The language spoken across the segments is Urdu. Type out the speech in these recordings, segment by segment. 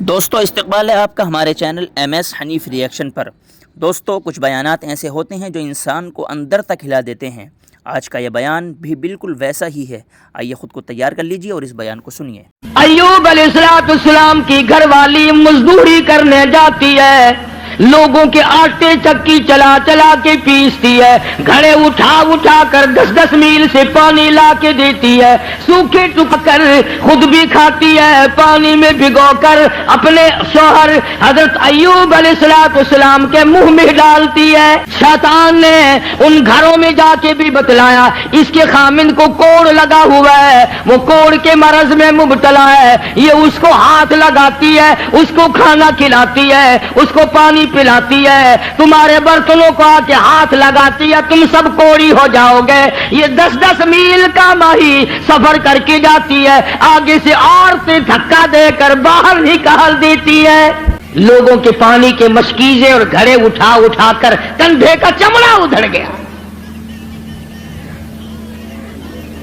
دوستو استقبال ہے آپ کا ہمارے channel M S Hanif reaction پر۔ دوستو کچھ بیانات ایسے ہوتے ہیں جو انسان کو اندر تک ہلا دیتے ہیں۔ آج کا یہ بیان بھی بالکل ویسا ہی ہے۔ آئیے خود کو تیار کر لیجئے اور اس بیان کو سنیے۔ ایوب علیہ السلام کی گھر والی مزدوری کرنے جاتی ہے، لوگوں کے آٹے چکی چلا چلا کے پیستی ہے، گھڑے اٹھا اٹھا کر 10-10 میل سے پانی لا کے دیتی ہے، سوکھے ٹک کر خود بھی کھاتی ہے، پانی میں بھگو کر اپنے شوہر حضرت ایوب علیہ السلام کے منہ میں ڈالتی ہے۔ شیطان نے ان گھروں میں جا کے بھی بتلایا اس کے خامند کو کوڑ لگا ہوا ہے، وہ کوڑ کے مرض میں مبتلا ہے، یہ اس کو ہاتھ لگاتی ہے، اس کو کھانا کھلاتی ہے، اس کو پانی پلاتی ہے، تمہارے برتنوں کو آ کے ہاتھ لگاتی ہے، تم سب کوڑی ہو جاؤ گے۔ یہ 10-10 میل کا ماہی سفر کر کے جاتی ہے، آگے سے عورتیں دھکا دے کر باہر نکال دیتی ہے۔ لوگوں کے پانی کے مشکیزے اور گھڑے اٹھا اٹھا کر کندھے کا چمڑا ادھڑ گیا۔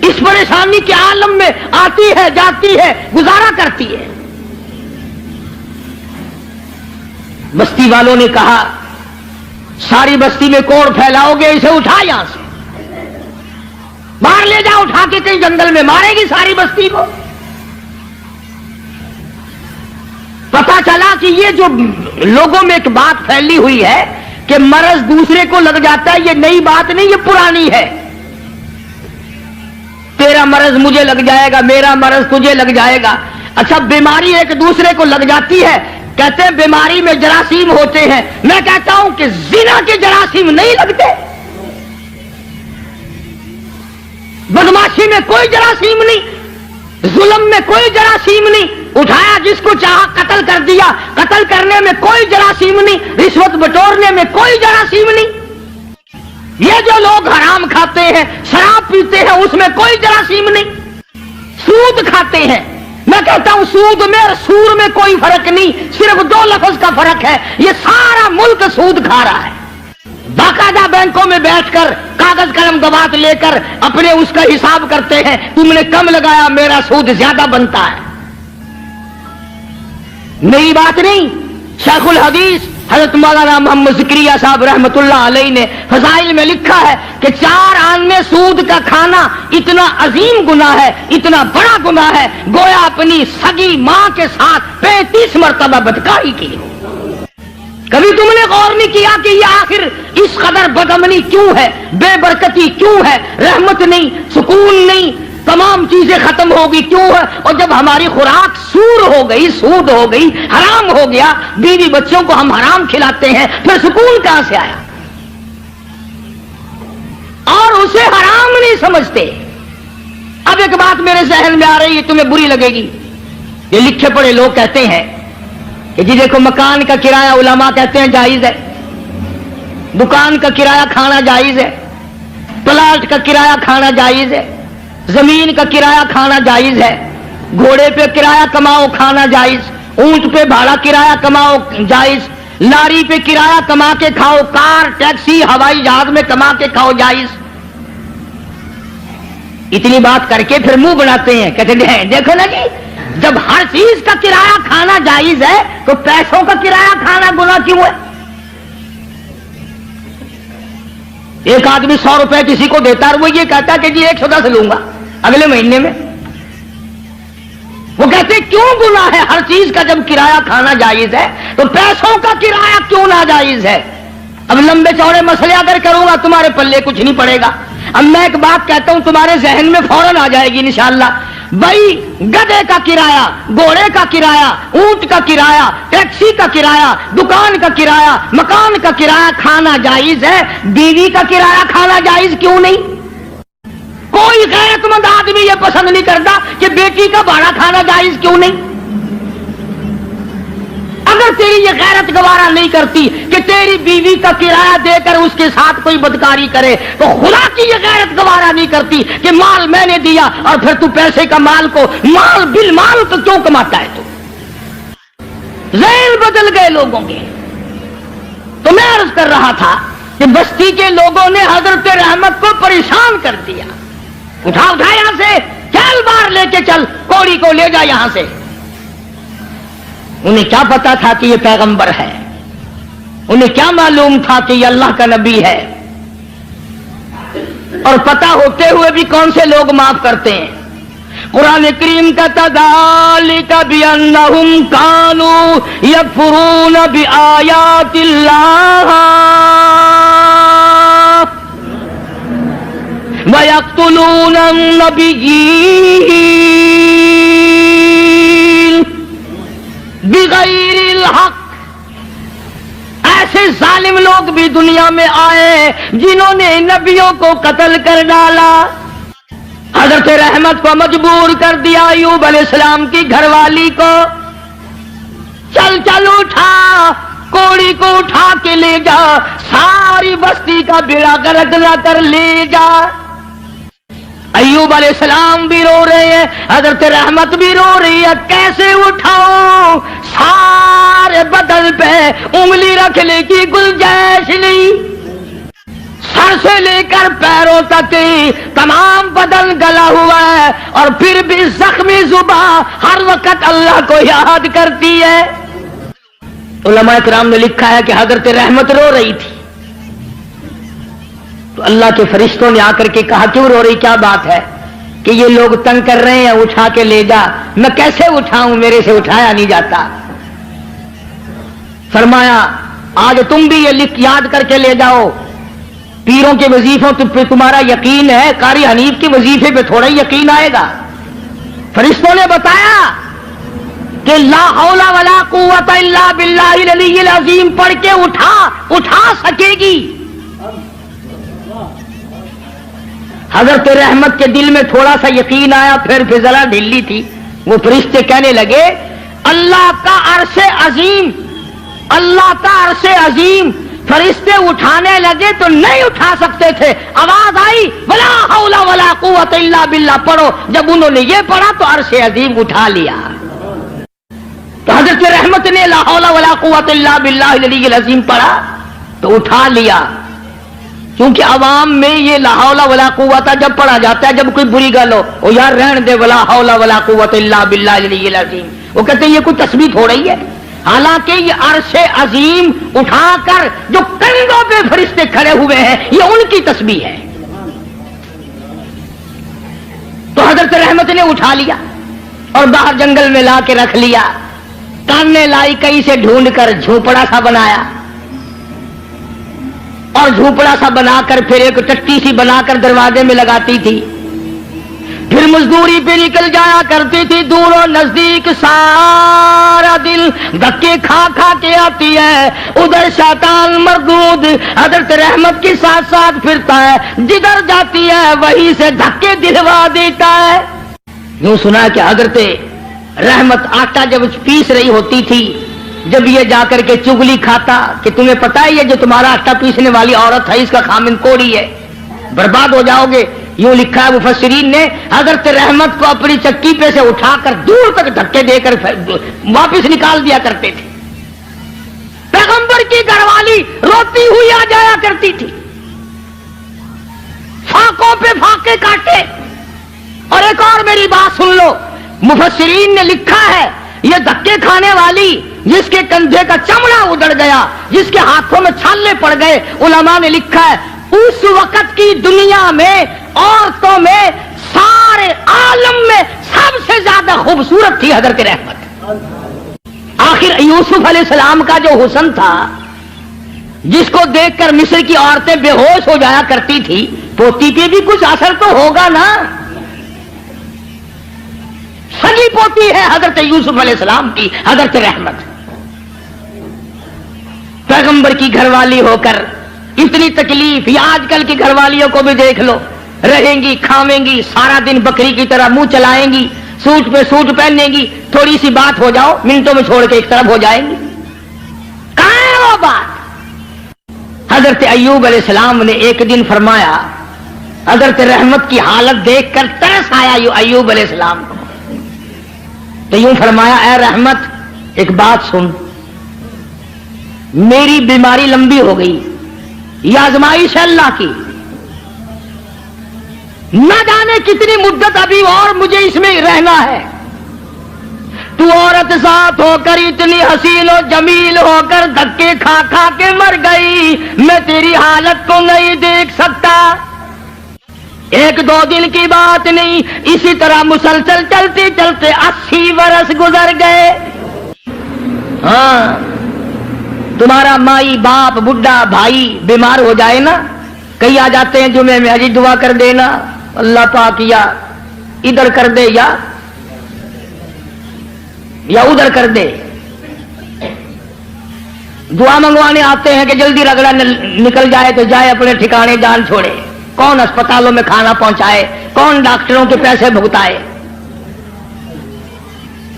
اس پریشانی کے عالم میں آتی ہے جاتی ہے، گزارا کرتی ہے۔ بستی والوں نے کہا ساری بستی میں کوڑ پھیلاؤ گے، اسے اٹھا یہاں سے باہر لے جاؤ، اٹھا کے کہیں جنگل میں مارے گی ساری بستی کو۔ پتا چلا کہ یہ جو لوگوں میں ایک بات پھیلی ہوئی ہے کہ مرض دوسرے کو لگ جاتا ہے، یہ نئی بات نہیں، یہ پرانی ہے۔ تیرا مرض مجھے لگ جائے گا، میرا مرض تجھے لگ جائے گا۔ اچھا بیماری ایک دوسرے کو لگ جاتی ہے، کہتے ہیں بیماری میں جراثیم ہوتے ہیں، میں کہتا ہوں کہ زنا کے جراثیم نہیں لگتے، بدماشی میں کوئی جراثیم نہیں، ظلم میں کوئی جراثیم نہیں، اٹھایا جس کو چاہا قتل کر دیا، قتل کرنے میں کوئی جراثیم نہیں، رشوت بٹورنے میں کوئی جراثیم نہیں، یہ جو لوگ حرام کھاتے ہیں، شراب پیتے ہیں، اس میں کوئی جراثیم نہیں، سود کھاتے ہیں، میں کہتا ہوں سود میں اور سور میں کوئی فرق نہیں، صرف 2 لفظ کا فرق ہے، یہ سارا ملک سود کھا رہا ہے۔ باقاعدہ بینکوں میں بیٹھ کر کاغذ قلم دوات لے کر اپنے اس کا حساب کرتے ہیں، تم نے کم لگایا، میرا سود زیادہ بنتا ہے۔ نئی بات نہیں، شیخ الحدیث حضرت مولانا محمد زکریا صاحب رحمت اللہ علیہ نے فضائل میں لکھا ہے کہ 4 آنے سود کا کھانا اتنا عظیم گناہ ہے، اتنا بڑا گناہ ہے، گویا اپنی سگی ماں کے ساتھ 35 مرتبہ بدکاری کی۔ کبھی تم نے غور نہیں کیا کہ یہ آخر اس قدر بدامنی کیوں ہے، بے برکتی کیوں ہے، رحمت نہیں، سکون نہیں، تمام چیزیں ختم ہوگی کیوں ہے؟ اور جب ہماری خوراک سور ہو گئی، سود ہو گئی، حرام ہو گیا، بیوی بچوں کو ہم حرام کھلاتے ہیں، پھر سکون کہاں سے آیا؟ اور اسے حرام نہیں سمجھتے۔ اب ایک بات میرے ذہن میں آ رہی ہے، تمہیں بری لگے گی، یہ لکھے پڑھے لوگ کہتے ہیں کہ جی دیکھو مکان کا کرایہ علماء کہتے ہیں جائز ہے، دکان کا کرایہ کھانا جائز ہے، پلاٹ کا کرایہ کھانا جائز ہے، زمین کا کرایہ کھانا جائز ہے، گھوڑے پہ کرایہ کماؤ کھانا جائز، اونٹ پہ بھاڑا کرایہ کماؤ جائز، لاری پہ کرایہ کما کے کھاؤ، کار ٹیکسی ہوائی جہاز میں کما کے کھاؤ جائز۔ اتنی بات کر کے پھر منہ بناتے ہیں، کہتے ہیں دیکھو نا جی جب ہر چیز کا کرایہ کھانا جائز ہے تو پیسوں کا کرایہ کھانا گناہ کیوں ہے؟ ایک آدمی 100 روپے کسی کو دیتا ہے، وہ یہ کہتا ہے کہ جی 110 لوں گا اگلے مہینے میں، وہ کہتے کیوں گناہ ہے؟ ہر چیز کا جب کرایہ کھانا جائز ہے تو پیسوں کا کرایہ کیوں ناجائز ہے؟ اب لمبے چوڑے مسئلے اگر کروں گا تمہارے پلے کچھ نہیں پڑے گا۔ اب میں ایک بات کہتا ہوں تمہارے ذہن میں فوراً آ جائے گی انشاءاللہ، بھائی گدھے کا کرایہ، گھوڑے کا کرایہ، اونٹ کا کرایہ، ٹیکسی کا کرایہ، دکان کا کرایہ، مکان کا کرایہ کھانا جائز ہے، بیوی کا کرایہ کھانا جائز کیوں نہیں؟ کوئی غیرت مند آدمی یہ پسند نہیں کرتا کہ بیٹی کا بھاڑا کھانا جائز کیوں نہیں؟ اگر تیری یہ غیرت گوارا نہیں کرتی کہ تیری بیوی کا کرایہ دے کر اس کے ساتھ کوئی بدکاری کرے، تو خدا کی یہ غیرت گوارا نہیں کرتی کہ مال میں نے دیا اور پھر تو پیسے کا مال کو مال بالمال تو کیوں کماتا ہے؟ تو ذہن بدل گئے لوگوں کے۔ تو میں عرض کر رہا تھا کہ بستی کے لوگوں نے حضرت رحمت کو پریشان کر دیا، اٹھا یہاں سے، چل باہر لے کے چل، کوڑی کو لے جا یہاں سے۔ انہیں کیا پتا تھا کہ یہ پیغمبر ہے؟ انہیں کیا معلوم تھا کہ یہ اللہ کا نبی ہے؟ اور پتہ ہوتے ہوئے بھی کون سے لوگ معاف کرتے ہیں؟ قرآن کریم کا ذالک بأنہم کانوا یکفرون بآیات اللہ وَيَقْتُلُونَ النَّبِيِّينَ بِغَيْرِ الْحَقِّ۔ ایسے ظالم لوگ بھی دنیا میں آئے جنہوں نے نبیوں کو قتل کر ڈالا۔ حضرت رحمت کو مجبور کر دیا ایوب علیہ السلام کی گھر والی کو، چل چل اٹھا، کوڑی کو اٹھا کے لے جا، ساری بستی کا بیڑا غرق نہ کر لے جا۔ ایوب علیہ السلام بھی رو رہے ہیں، حضرت رحمت بھی رو رہی ہے، کیسے اٹھاؤں؟ سارے بدن پہ انگلی رکھنے کی گنجائش نہیں، سر سے لے کر پیروں تک تمام بدن گلا ہوا ہے، اور پھر بھی زخمی زباں ہر وقت اللہ کو یاد کرتی ہے۔ علماء کرام نے لکھا ہے کہ حضرت رحمت رو رہی تھی تو اللہ کے فرشتوں نے آ کر کے کہا کیوں رو رہی، کیا بات ہے؟ کہ یہ لوگ تنگ کر رہے ہیں، اٹھا کے لے جا۔ میں کیسے اٹھاؤں، میرے سے اٹھایا نہیں جاتا۔ فرمایا آج تم بھی یہ لکھ یاد کر کے لے جاؤ، پیروں کے وظیفوں پہ تمہارا یقین ہے، قاری حنیف کے وظیفے پہ تھوڑا یقین آئے گا۔ فرشتوں نے بتایا کہ لا حول ولا قوت الا باللہ العلی العظیم پڑھ کے اٹھا سکے گی۔ حضرت رحمت کے دل میں تھوڑا سا یقین آیا، پھر فضلہ ڈھیلی تھی۔ وہ فرشتے کہنے لگے اللہ کا عرش عظیم، اللہ کا عرش عظیم۔ فرشتے اٹھانے لگے تو نہیں اٹھا سکتے تھے، آواز آئی ولا حول ولا قوت الا باللہ پڑھو۔ جب انہوں نے یہ پڑھا تو عرش عظیم اٹھا لیا۔ تو حضرت رحمت نے لا حول ولا قوت الا باللہ العلی العظیم پڑھا تو اٹھا لیا، کیونکہ عوام میں یہ لا حول ولا قوت جب پڑھا جاتا ہے جب کوئی بری گل ہو، او یار رہن دے ولا حول ولا قوت الا باللہ العلی العظیم، وہ کہتے ہیں یہ کوئی تسبیح ہو رہی ہے، حالانکہ یہ عرش عظیم اٹھا کر جو کندھوں پہ فرشتے کھڑے ہوئے ہیں یہ ان کی تسبیح ہے۔ تو حضرت رحمت نے اٹھا لیا اور باہر جنگل میں لا کے رکھ لیا، کاننے لائی کہیں سے ڈھونڈ کر جھوپڑا سا بنایا، اور جھوپڑا سا بنا کر پھر ایک ٹٹی سی بنا کر دروازے میں لگاتی تھی، پھر مزدوری پہ نکل جایا کرتی تھی، دور و نزدیک سارا دل دھکے کھا کھا کے آتی ہے۔ ادھر شیطان مردود حضرت رحمت کے ساتھ ساتھ پھرتا ہے، جدھر جاتی ہے وہیں سے دھکے دلوا دیتا ہے۔ یوں سنا کہ حضرت رحمت آٹا جب پیس رہی ہوتی تھی، جب یہ جا کر کے چگلی کھاتا کہ تمہیں پتا ہے یہ جو تمہارا آٹا پیسنے والی عورت ہے اس کا خامن کوڑی ہے، برباد ہو جاؤ گے۔ یوں لکھا ہے مفسرین نے، حضرت رحمت کو اپنی چکی پہ سے اٹھا کر دور تک دھکے دے کر واپس نکال دیا کرتے تھے۔ پیغمبر کی گھر والی روتی ہوئی آ جایا کرتی تھی، فاقوں پہ فاقے کاٹے۔ اور ایک اور میری بات سن لو، مفسرین نے لکھا ہے یہ دھکے کھانے والی جس کے کندھے کا چمڑا اڑ گیا، جس کے ہاتھوں میں چھالے پڑ گئے، علماء نے لکھا ہے اس وقت کی دنیا میں عورتوں میں سارے عالم میں سب سے زیادہ خوبصورت تھی حضرت رحمت۔ آخر یوسف علیہ السلام کا جو حسن تھا، جس کو دیکھ کر مصر کی عورتیں بے ہوش ہو جایا کرتی تھی، پوتی پہ بھی کچھ اثر تو ہوگا نا۔ سگی پوتی ہے حضرت یوسف علیہ السلام کی حضرت رحمت، پیغمبر کی گھر والی ہو کر اتنی تکلیف۔ یا آج کل کی گھر والیوں کو بھی دیکھ لو، رہیں گی کھاویں گی سارا دن بکری کی طرح منہ چلائیں گی، سوٹ پہ سوٹ پہنیں گی، تھوڑی سی بات ہو جاؤ منٹوں میں چھوڑ کے ایک طرف ہو جائیں گی۔ کہاں ہے وہ بات؟ حضرت ایوب علیہ السلام نے ایک دن فرمایا، حضرت رحمت کی حالت دیکھ کر ترس آیا ایوب علیہ السلام کو، تو یوں فرمایا اے رحمت ایک بات سن، میری بیماری لمبی ہو گئی، یہ آزمائش ہے اللہ کی، نہ جانے کتنی مدت ابھی اور مجھے اس میں رہنا ہے، تو عورت ساتھ ہو کر اتنی حسین و جمیل ہو کر دھکے کھا کھا کے مر گئی، میں تیری حالت کو نہیں دیکھ سکتا۔ ایک دو دن کی بات نہیں، اسی طرح مسلسل چلتے چلتے 80 برس گزر گئے۔ ہاں، تمہارا مائی باپ بڈھا بھائی بیمار ہو جائے نا، کئی آ جاتے ہیں جمعے میں، حجی دعا کر دینا، اللہ پاک یا ادھر کر دے یا ادھر کر دے، دعا منگوانے آتے ہیں کہ جلدی رگڑا نکل جائے تو جائے اپنے ٹھکانے، جان چھوڑے۔ کون اسپتالوں میں کھانا پہنچائے، کون ڈاکٹروں کے پیسے بھگتائے؟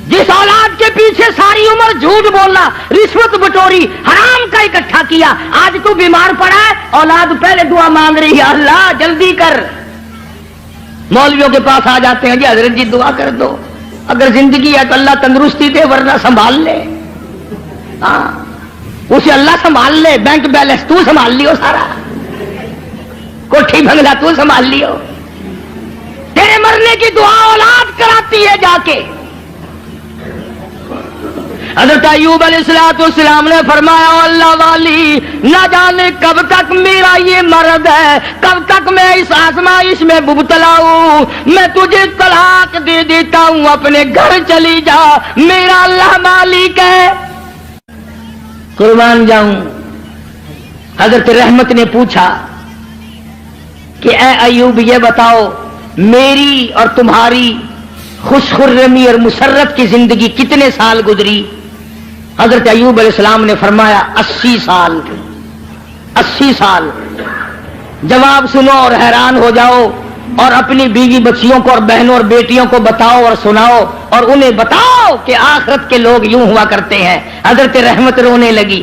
جس اولاد کے پیچھے ساری عمر جھوٹ بولنا، رشوت بٹوری، حرام کا اکٹھا کیا، آج تو بیمار پڑا ہے، اولاد پہلے دعا مانگ رہی ہے، اللہ جلدی کر۔ مولویوں کے پاس آ جاتے ہیں، جی حضرت جی دعا کر دو، اگر زندگی ہے تو اللہ تندرستی دے، ورنہ سنبھال لے۔ ہاں، اسے اللہ سنبھال لے، بینک بیلنس تو سنبھال لیو، سارا کوٹھی بنگلہ تو سنبھال لیو، تیرے مرنے کی دعا اولاد کراتی ہے جا کے۔ حضرت ایوب علیہ السلام نے فرمایا، اللہ والی، نہ جانے کب تک میرا یہ مرض ہے، کب تک میں اس آزمائش میں مبتلا ہوں، میں تجھے طلاق دے دیتا ہوں، اپنے گھر چلی جا، میرا اللہ مالک ہے۔ قربان جاؤں۔ حضرت رحمت نے پوچھا کہ اے ایوب یہ بتاؤ، میری اور تمہاری خوش خرمی اور مسرت کی زندگی کتنے سال گزری؟ حضرت ایوب علیہ السلام نے فرمایا 80 سال۔ 80 سال۔ جواب سنو اور حیران ہو جاؤ، اور اپنی بیوی بچیوں کو اور بہنوں اور بیٹیوں کو بتاؤ اور سناؤ، اور انہیں بتاؤ کہ آخرت کے لوگ یوں ہوا کرتے ہیں۔ حضرت رحمت رونے لگی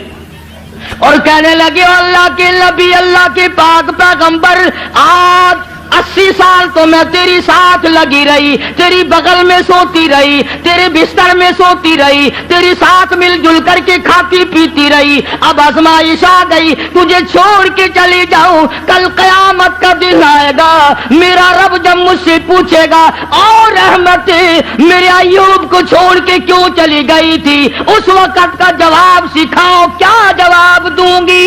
اور کہنے لگے، اللہ کے نبی، اللہ کے پاک پیغمبر، آج 80 سال تو میں تیری ساتھ لگی رہی، تیری بغل میں سوتی رہی، تیرے بستر میں سوتی رہی، تیری ساتھ مل جل کر کے کھاتی پیتی رہی، اب آزمائش آ گئی، تجھے چھوڑ کے چلی جاؤں، کل قیامت کا دن آئے گا، میرا رب جب مجھ سے پوچھے گا، اور رحمت میرے ایوب کو چھوڑ کے کیوں چلی گئی تھی، اس وقت کا جواب سکھاؤ، کیا جواب دوں گی؟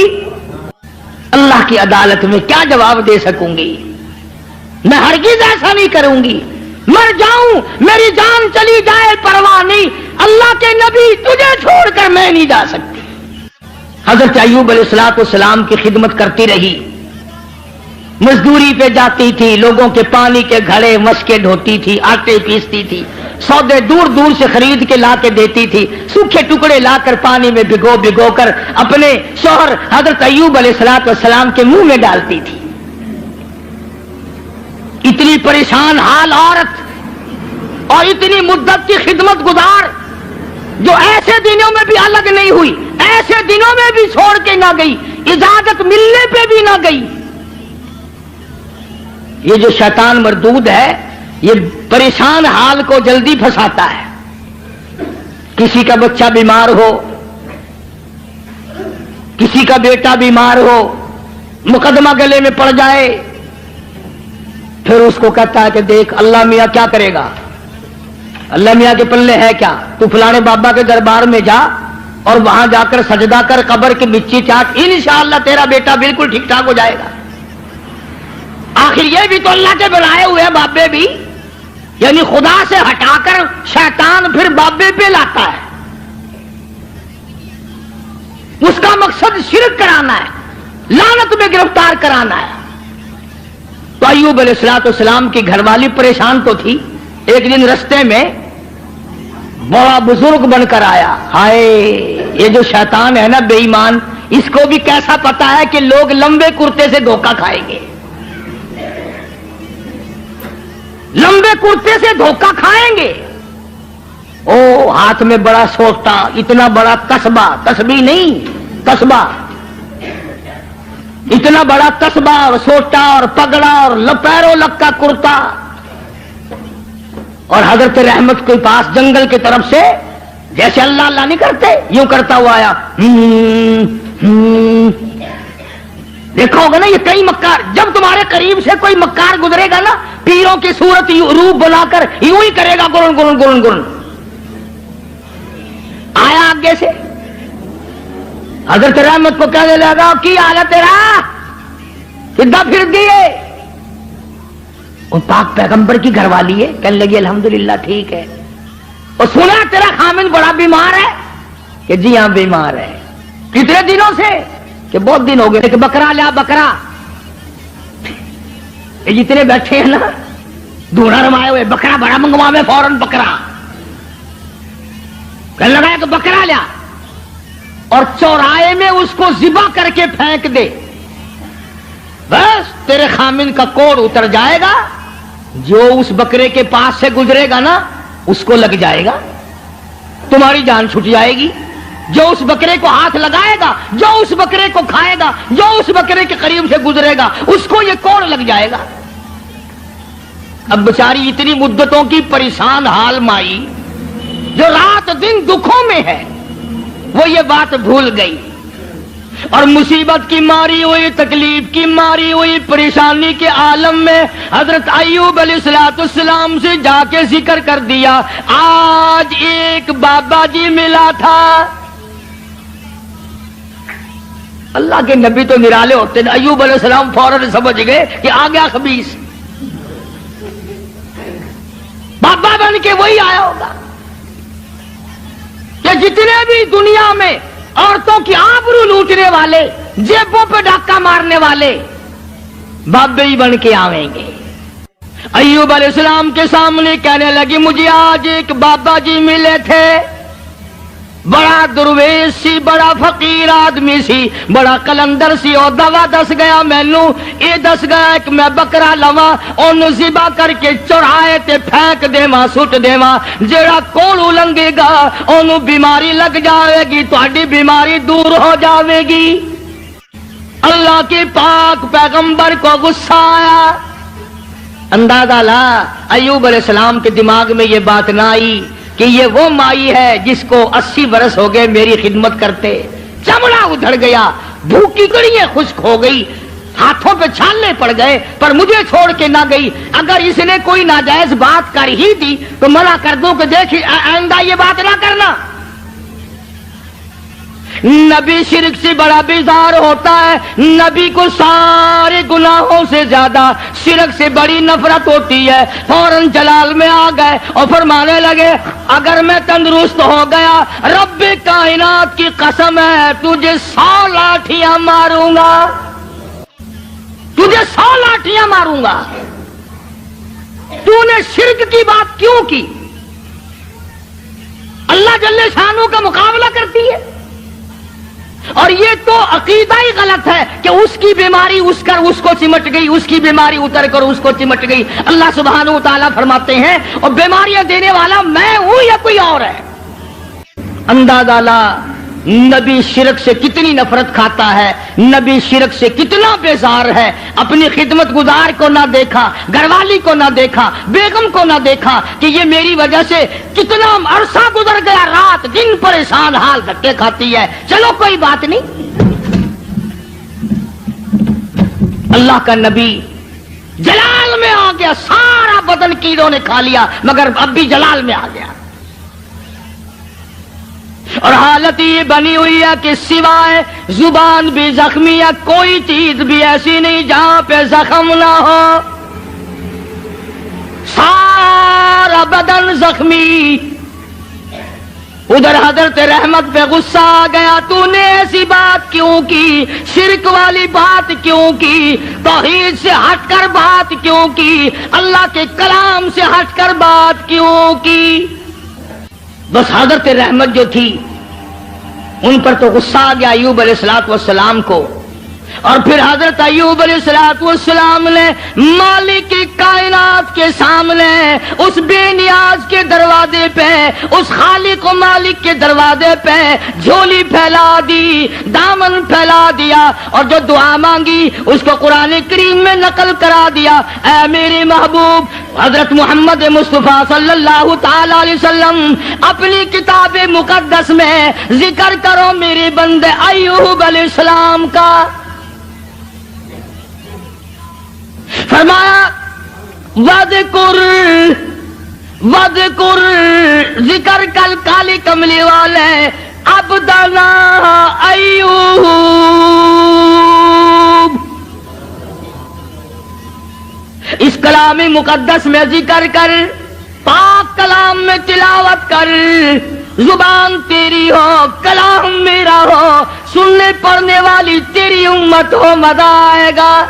اللہ کی عدالت میں کیا جواب دے سکوں گی؟ میں ہرگز ایسا نہیں کروں گی، مر جاؤں، میری جان چلی جائے پرواہ نہیں، اللہ کے نبی تجھے چھوڑ کر میں نہیں جا سکتی۔ حضرت ایوب علیہ السلام کی خدمت کرتی رہی، مزدوری پہ جاتی تھی، لوگوں کے پانی کے گھڑے مشکیں ڈھوتی تھی، آٹے پیستی تھی، سودے دور دور سے خرید کے لا کے دیتی تھی، سوکھے ٹکڑے لا کر پانی میں بھگو کر اپنے شوہر حضرت ایوب علیہ السلام کے منہ میں ڈالتی تھی۔ اتنی پریشان حال عورت اور اتنی مدت کی خدمت گزار، جو ایسے دنوں میں بھی الگ نہیں ہوئی، ایسے دنوں میں بھی چھوڑ کے نہ گئی، اجازت ملنے پہ بھی نہ گئی۔ یہ جو شیطان مردود ہے، یہ پریشان حال کو جلدی پھنساتا ہے۔ کسی کا بچہ بیمار ہو، کسی کا بیٹا بیمار ہو، مقدمہ گلے میں پڑ جائے، پھر اس کو کہتا ہے کہ دیکھ اللہ میاں کیا کرے گا، اللہ میاں کے پلے ہے کیا، تو فلانے بابا کے دربار میں جا اور وہاں جا کر سجدہ کر، قبر کی مچی چاٹ، انشاءاللہ تیرا بیٹا بالکل ٹھیک ٹھاک ہو جائے گا۔ آخر یہ بھی تو اللہ کے بنائے ہوئے ہیں بابے بھی، یعنی خدا سے ہٹا کر شیطان پھر بابے پہ لاتا ہے، اس کا مقصد شرک کرانا ہے، لعنت میں گرفتار کرانا ہے۔ تو ایوب علیہ السلام کی گھر والی پریشان تو تھی۔ ایک دن رستے میں بڑا بزرگ بن کر آیا، ہائے یہ جو شیطان ہے نا بے ایمان، اس کو بھی کیسا پتا ہے کہ لوگ لمبے کرتے سے دھوکہ کھائیں گے، لمبے کرتے سے دھوکہ کھائیں گے۔ او ہاتھ میں بڑا سوٹا، اتنا بڑا تسبہ، تسبیح نہیں تسبہ، اتنا بڑا تسبہ اور سوٹا اور پگڑا اور پیروں لگ کا کرتا، اور حضرت رحمت کے پاس جنگل کی طرف سے جیسے اللہ اللہ نہیں کرتے یوں کرتا ہوا آیا۔ دیکھا ہوگا نا یہ کئی مکار، جب تمہارے قریب سے کوئی مکار گزرے گا نا، پیروں کی صورت روپ بنا کر یوں ہی کرے گا، گرن گرن گرن گرن، آیا آگے سے حضرت رحمت کو کہنے لگا کی حال ہے تیرا، کدھر پھر دیے؟ ان پاک پیغمبر کی گھر والی ہے، کہنے لگی الحمدللہ ٹھیک ہے۔ اور سنا تیرا خامن بڑا بیمار ہے، کہ جی ہاں بیمار ہے۔ کتنے دنوں سے؟ کہ بہت دن ہو گئے، کہ بکرا لیا بکرا۔ یہ جتنے بیٹھے ہیں نا دھونا رمائے ہوئے، بکرا بڑا منگواوے فوراً بکرا۔ کہنے لگا کہ بکرا لیا اور چوراہے میں اس کو ذبح کر کے پھینک دے، بس تیرے خامن کا کوڑ اتر جائے گا، جو اس بکرے کے پاس سے گزرے گا نا اس کو لگ جائے گا، تمہاری جان چھٹ جائے گی۔ جو اس بکرے کو ہاتھ لگائے گا، جو اس بکرے کو کھائے گا، جو اس بکرے کے قریب سے گزرے گا اس کو یہ کوڑ لگ جائے گا۔ اب بیچاری اتنی مدتوں کی پریشان حال مائی جو رات دن دکھوں میں ہے، وہ یہ بات بھول گئی اور مصیبت کی ماری ہوئی، تکلیف کی ماری ہوئی، پریشانی کے عالم میں حضرت ایوب علیہ السلام سے جا کے ذکر کر دیا، آج ایک بابا جی ملا تھا۔ اللہ کے نبی تو نرالے ہوتے ہیں، ایوب علیہ السلام فوراً سمجھ گئے کہ آ گیا خبیث، بابا بن کے وہی آیا ہوگا کہ جتنے بھی دنیا میں عورتوں کی آبرو لوٹنے والے، جیبوں پہ ڈاکہ مارنے والے، بابے ہی بن کے آویں گے۔ ایوب علیہ السلام کے سامنے کہنے لگی مجھے آج ایک بابا جی ملے تھے، بڑا درویش سی، بڑا فقیر آدمی سی، بڑا کلندر سی، اور دوا دس گیا مینو، یہ دس گیا کہ میں بکرا لواں، اونوں ذبح کر کے چڑھائے تے پھینک دیواں، سٹ دیواں، جیڑا کوڑ لنگے گا اونوں بیماری لگ جاوے گی، تہاڈی بیماری دور ہو جاوے گی۔ اللہ کے پاک پیغمبر کو غصہ آیا۔ اندازہ لا ایوب علیہ السلام کے دماغ میں یہ بات نہ آئی کہ یہ وہ مائی ہے جس کو 80 برس ہو گئے میری خدمت کرتے، چمڑا ادھڑ گیا، بھوکی کڑیاں خشک ہو گئی، ہاتھوں پہ چھالنے پڑ گئے، پر مجھے چھوڑ کے نہ گئی۔ اگر اس نے کوئی ناجائز بات کر ہی دی تو منع کر دوں کہ دیکھ آئندہ یہ بات نہ کرنا۔ نبی شرک سے بڑا بیزار ہوتا ہے، نبی کو سارے گناہوں سے زیادہ شرک سے بڑی نفرت ہوتی ہے۔ فوراً جلال میں آ گئے اور فرمانے لگے اگر میں تندرست ہو گیا رب کائنات کی قسم ہے تجھے 100 لاٹھیاں ماروں گا، تجھے 100 لاٹھیاں ماروں گا۔ تو نے شرک کی بات کیوں کی؟ اللہ جل شانہ کا مقابلہ کرتی ہے، اور یہ تو عقیدہ ہی غلط ہے کہ اس کی بیماری اس کو چمٹ گئی، اس کی بیماری اتر کر اس کو چمٹ گئی۔ اللہ سبحانہ و تعالیٰ فرماتے ہیں اور بیماریاں دینے والا میں ہوں یا کوئی اور ہے؟ اندازہ لا نبی شرک سے کتنی نفرت کھاتا ہے، نبی شرک سے کتنا بیزار ہے، اپنی خدمت گزار کو نہ دیکھا، گھر والی کو نہ دیکھا، بیگم کو نہ دیکھا کہ یہ میری وجہ سے کتنا عرصہ گزر گیا، رات دن پریشان حال دھکے کھاتی ہے، چلو کوئی بات نہیں۔ اللہ کا نبی جلال میں آ گیا، سارا بدن کیڑوں نے کھا لیا مگر اب بھی جلال میں آ گیا، اور حالت یہ بنی ہوئی ہے کہ سوائے زبان بھی زخمی ہے، کوئی چیز بھی ایسی نہیں جہاں پہ زخم نہ ہو، سارا بدن زخمی۔ ادھر حضرت رحمت پہ غصہ آ گیا، تو نے ایسی بات کیوں کی، شرک والی بات کیوں کی، توحید سے ہٹ کر بات کیوں کی، اللہ کے کلام سے ہٹ کر بات کیوں کی؟ بس حضرت رحمت جو تھی ان پر تو غصہ آ گیا ایوب علیہ السلام کو، اور پھر حضرت ایوب علیہ السلام نے مالک کائنات کے سامنے اس بے نیاز کے دروازے پہ، اس خالق و مالک کے دروازے پہ جھولی پھیلا دی، دامن پھیلا دیا، اور جو دعا مانگی اس کو قرآن کریم میں نقل کرا دیا۔ اے میرے محبوب حضرت محمد مصطفیٰ صلی اللہ تعالی علیہ وسلم اپنی کتاب مقدس میں ذکر کرو میرے بندے ایوب علیہ السلام کا۔ فرمایا وَذْكُرْ وذکر ذکر کل کالی کملی والے عبدنا ایوب. اس کلام مقدس میں ذکر کر، پاک کلام میں تلاوت کر. زبان تیری ہو، کلام میرا ہو، سننے پڑھنے والی تیری امت ہو، مزہ آئے گا.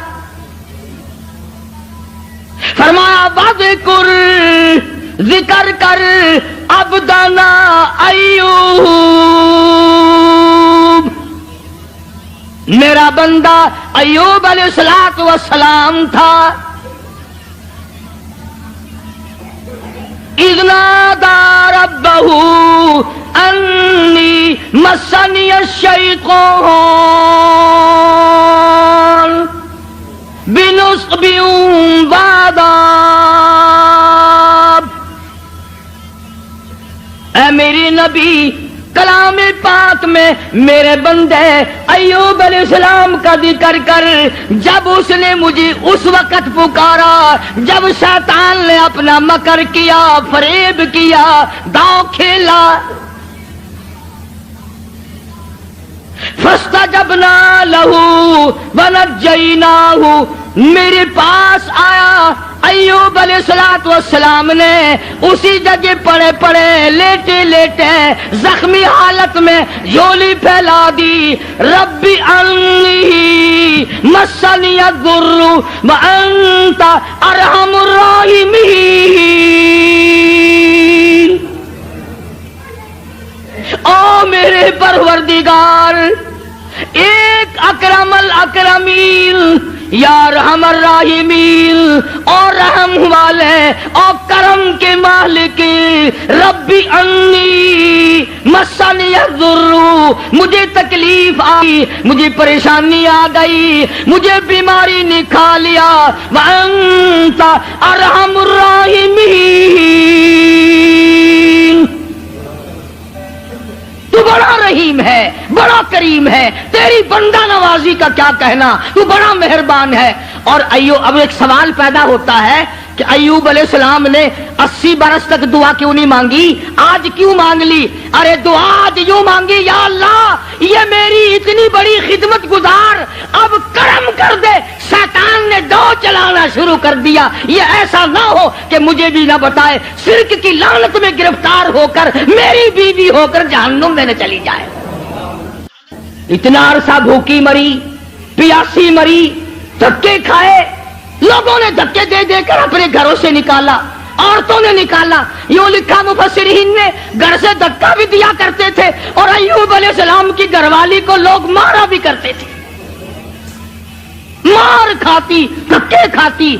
فرمایا وذکر ذکر کر عبدنا ایوب، میرا بندہ ایوب علیہ السلام تھا. اذ نادى ربه انی مسنی الشیطان بنصب وعذاب. اے میری نبی، کلام پاک میں میرے بندے ایوب علیہ السلام کا ذکر کر. جب اس نے مجھے اس وقت پکارا جب شیطان نے اپنا مکر کیا، فریب کیا، داؤ کھیلا. فاستجبنا له ونجیناہ، میرے پاس آیا ایوب علیہ السلام نے اسی جگہ پڑے پڑے لیٹے لیٹے زخمی حالت میں جھولی پھیلا دی. ربی انی مسنی الضر وانت ارحم الراحمین. او میرے پروردگار، ایک اکرم الاکرمین، یا رحم الراحمین، اور رحم والے اور کرم کے مالک. ربی انی مسنی الضر، مجھے تکلیف آئی، مجھے پریشانی آ گئی، مجھے بیماری نے کھا لیا. وانت ارحم الراحمین، تو بڑا رحیم ہے، بڑا کریم ہے، تیری بندہ نوازی کا کیا کہنا، تو بڑا مہربان ہے. اور اب ایک سوال پیدا ہوتا ہے کہ ایوب علیہ السلام نے 80 برس تک دعا کیوں نہیں مانگی، آج کیوں مانگ لی؟ ارے دعا آج یوں مانگی، یا اللہ یہ میری اتنی بڑی خدمت گزار اب کرم کر دے. شیطان نے دو چلانا شروع کر دیا، یہ ایسا نہ ہو کہ مجھے بھی نہ بتائے، شرک کی لعنت میں گرفتار ہو کر میری بیوی ہو کر جہنم میں نہ چلی جائے. اتنا عرصہ بھوکی مری، پیاسی مری، دھکے کھائے، لوگوں نے دھکے دے دے کر اپنے گھروں سے نکالا، عورتوں نے نکالا. یوں لکھا مفسرین نے، گھر سے دھکا بھی دیا کرتے تھے اور ایوب علیہ السلام کی گھر والی کو لوگ مارا بھی کرتے تھے، مار کھاتی، دھکے کھاتی.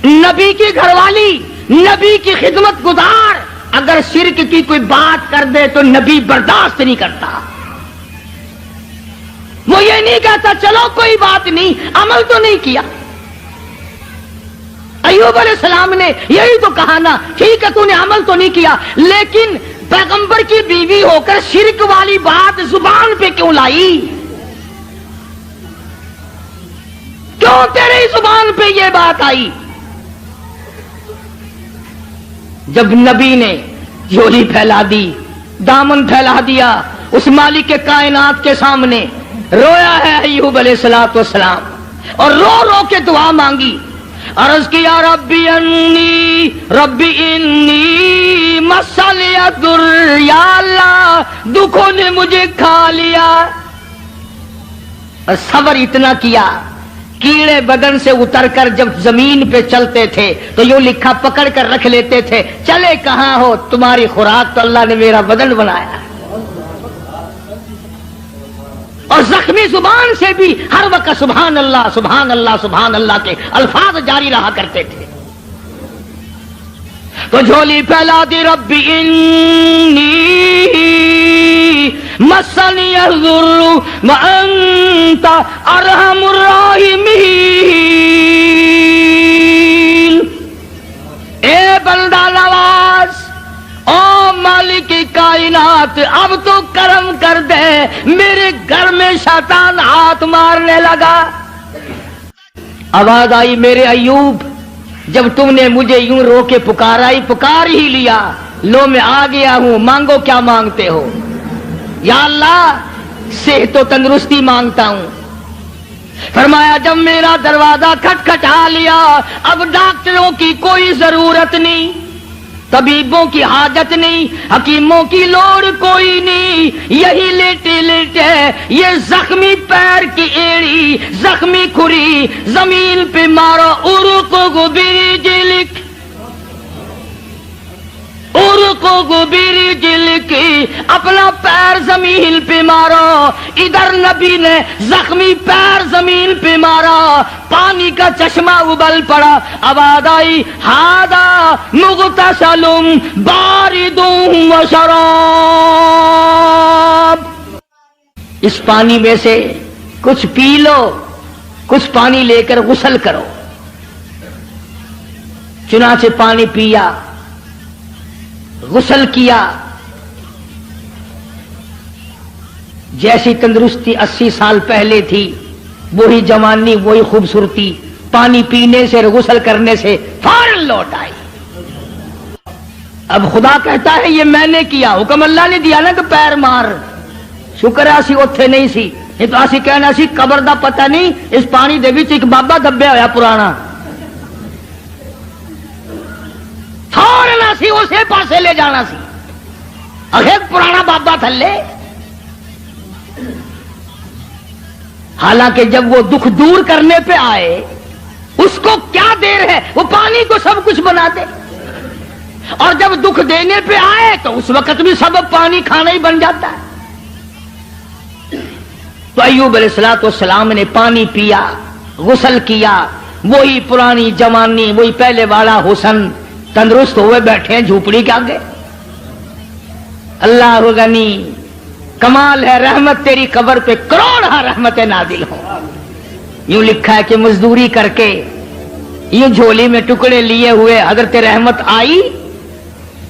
نبی کی گھر والی، نبی کی خدمت گزار اگر شرک کی کوئی بات کر دے تو نبی برداشت نہیں کرتا. وہ یہ نہیں کہتا چلو کوئی بات نہیں، عمل تو نہیں کیا. ایوب علیہ السلام نے یہی تو کہا نا، ٹھیک ہے تو نے عمل تو نہیں کیا، لیکن پیغمبر کی بیوی ہو کر شرک والی بات زبان پہ کیوں لائی؟ کیوں تیری زبان پہ یہ بات آئی؟ جب نبی نے جھولی پھیلا دی، دامن پھیلا دیا اس مالک کے کائنات کے سامنے، رویا ہے ایوب علیہ السلام اور رو رو کے دعا مانگی. عرض کیا ربی انی مسنی الضر، یا اللہ دکھوں نے مجھے کھا لیا. اور صبر اتنا کیا، کیڑے بدن سے اتر کر جب زمین پہ چلتے تھے تو یوں لکھا پکڑ کر رکھ لیتے تھے، چلے کہاں ہو، تمہاری خوراک تو اللہ نے میرا بدن بنایا. اور زخمی زبان سے بھی ہر وقت سبحان اللہ سبحان اللہ سبحان اللہ کے الفاظ جاری رہا کرتے تھے. تو جھولی پھیلا دی، ربی انی مسنی الضر وانت ارحم الراحمین. اے بندہ نواز، او مالک کائنات، اب تو کرم کر دے، میرے گھر میں شیطان ہاتھ مارنے لگا. آواز آئی، میرے ایوب جب تم نے مجھے یوں رو کے پکارا ہی پکار ہی لیا، لو میں آ گیا ہوں، مانگو کیا مانگتے ہو؟ یا اللہ صحت و تندرستی مانگتا ہوں۔ فرمایا جب میرا دروازہ کھٹکھٹا لیا، اب ڈاکٹروں کی کوئی ضرورت نہیں، طبیبوں کی حاجت نہیں، حکیموں کی لوڑ کوئی نہیں، یہی لیٹے لیٹے یہ زخمی پیر کی ایڑی، زخمی کھری زمین پہ مارو، ارقو برجلک ارقو برجلک، اپنا پیر زمین پہ مارو۔ ادھر نبی نے زخمی پیر زمین پہ مارا، پانی کا چشمہ ابل پڑا، آواز آئی ہاذا مغتسل بارد و شراب، اس پانی میں سے کچھ پی لو، کچھ پانی لے کر غسل کرو۔ چنانچہ پانی پیا، غسل کیا، جیسی تندرستی 80 سال پہلے تھی وہی جوانی، وہی خوبصورتی، پانی پینے سے غسل کرنے سے فوراً لوٹ آئی۔ اب خدا کہتا ہے یہ میں نے کیا، حکم اللہ نے دیا نا کہ پیر مار، شکر ہے اسی اوتھے نہیں سی، نہیں تو اسی کہنا سی قبر دا پتہ نہیں، اس پانی دے وچ ایک بابا دبیا ہویا پرانا، فوراً اسی اسے پاسے لے جانا سی، اگے پرانا بابا تھلے۔ حالانکہ جب وہ دکھ دور کرنے پہ آئے، اس کو کیا دیر ہے، وہ پانی کو سب کچھ بنا دے، اور جب دکھ دینے پہ آئے تو اس وقت بھی سب پانی کھانا ہی بن جاتا ہے۔ تو ایوب علیہ السلام نے پانی پیا، غسل کیا، وہی پرانی جوانی، وہی پہلے والا حسن، تندرست ہوئے بیٹھے ہیں جھوپڑی کے آگے۔ اللہ غنی، کمال ہے رحمت تیری قبر پہ کروڑ رحمت نازل ہو۔ یوں لکھا ہے کہ مزدوری کر کے یوں جھولی میں ٹکڑے لیے ہوئے حضرت رحمت آئی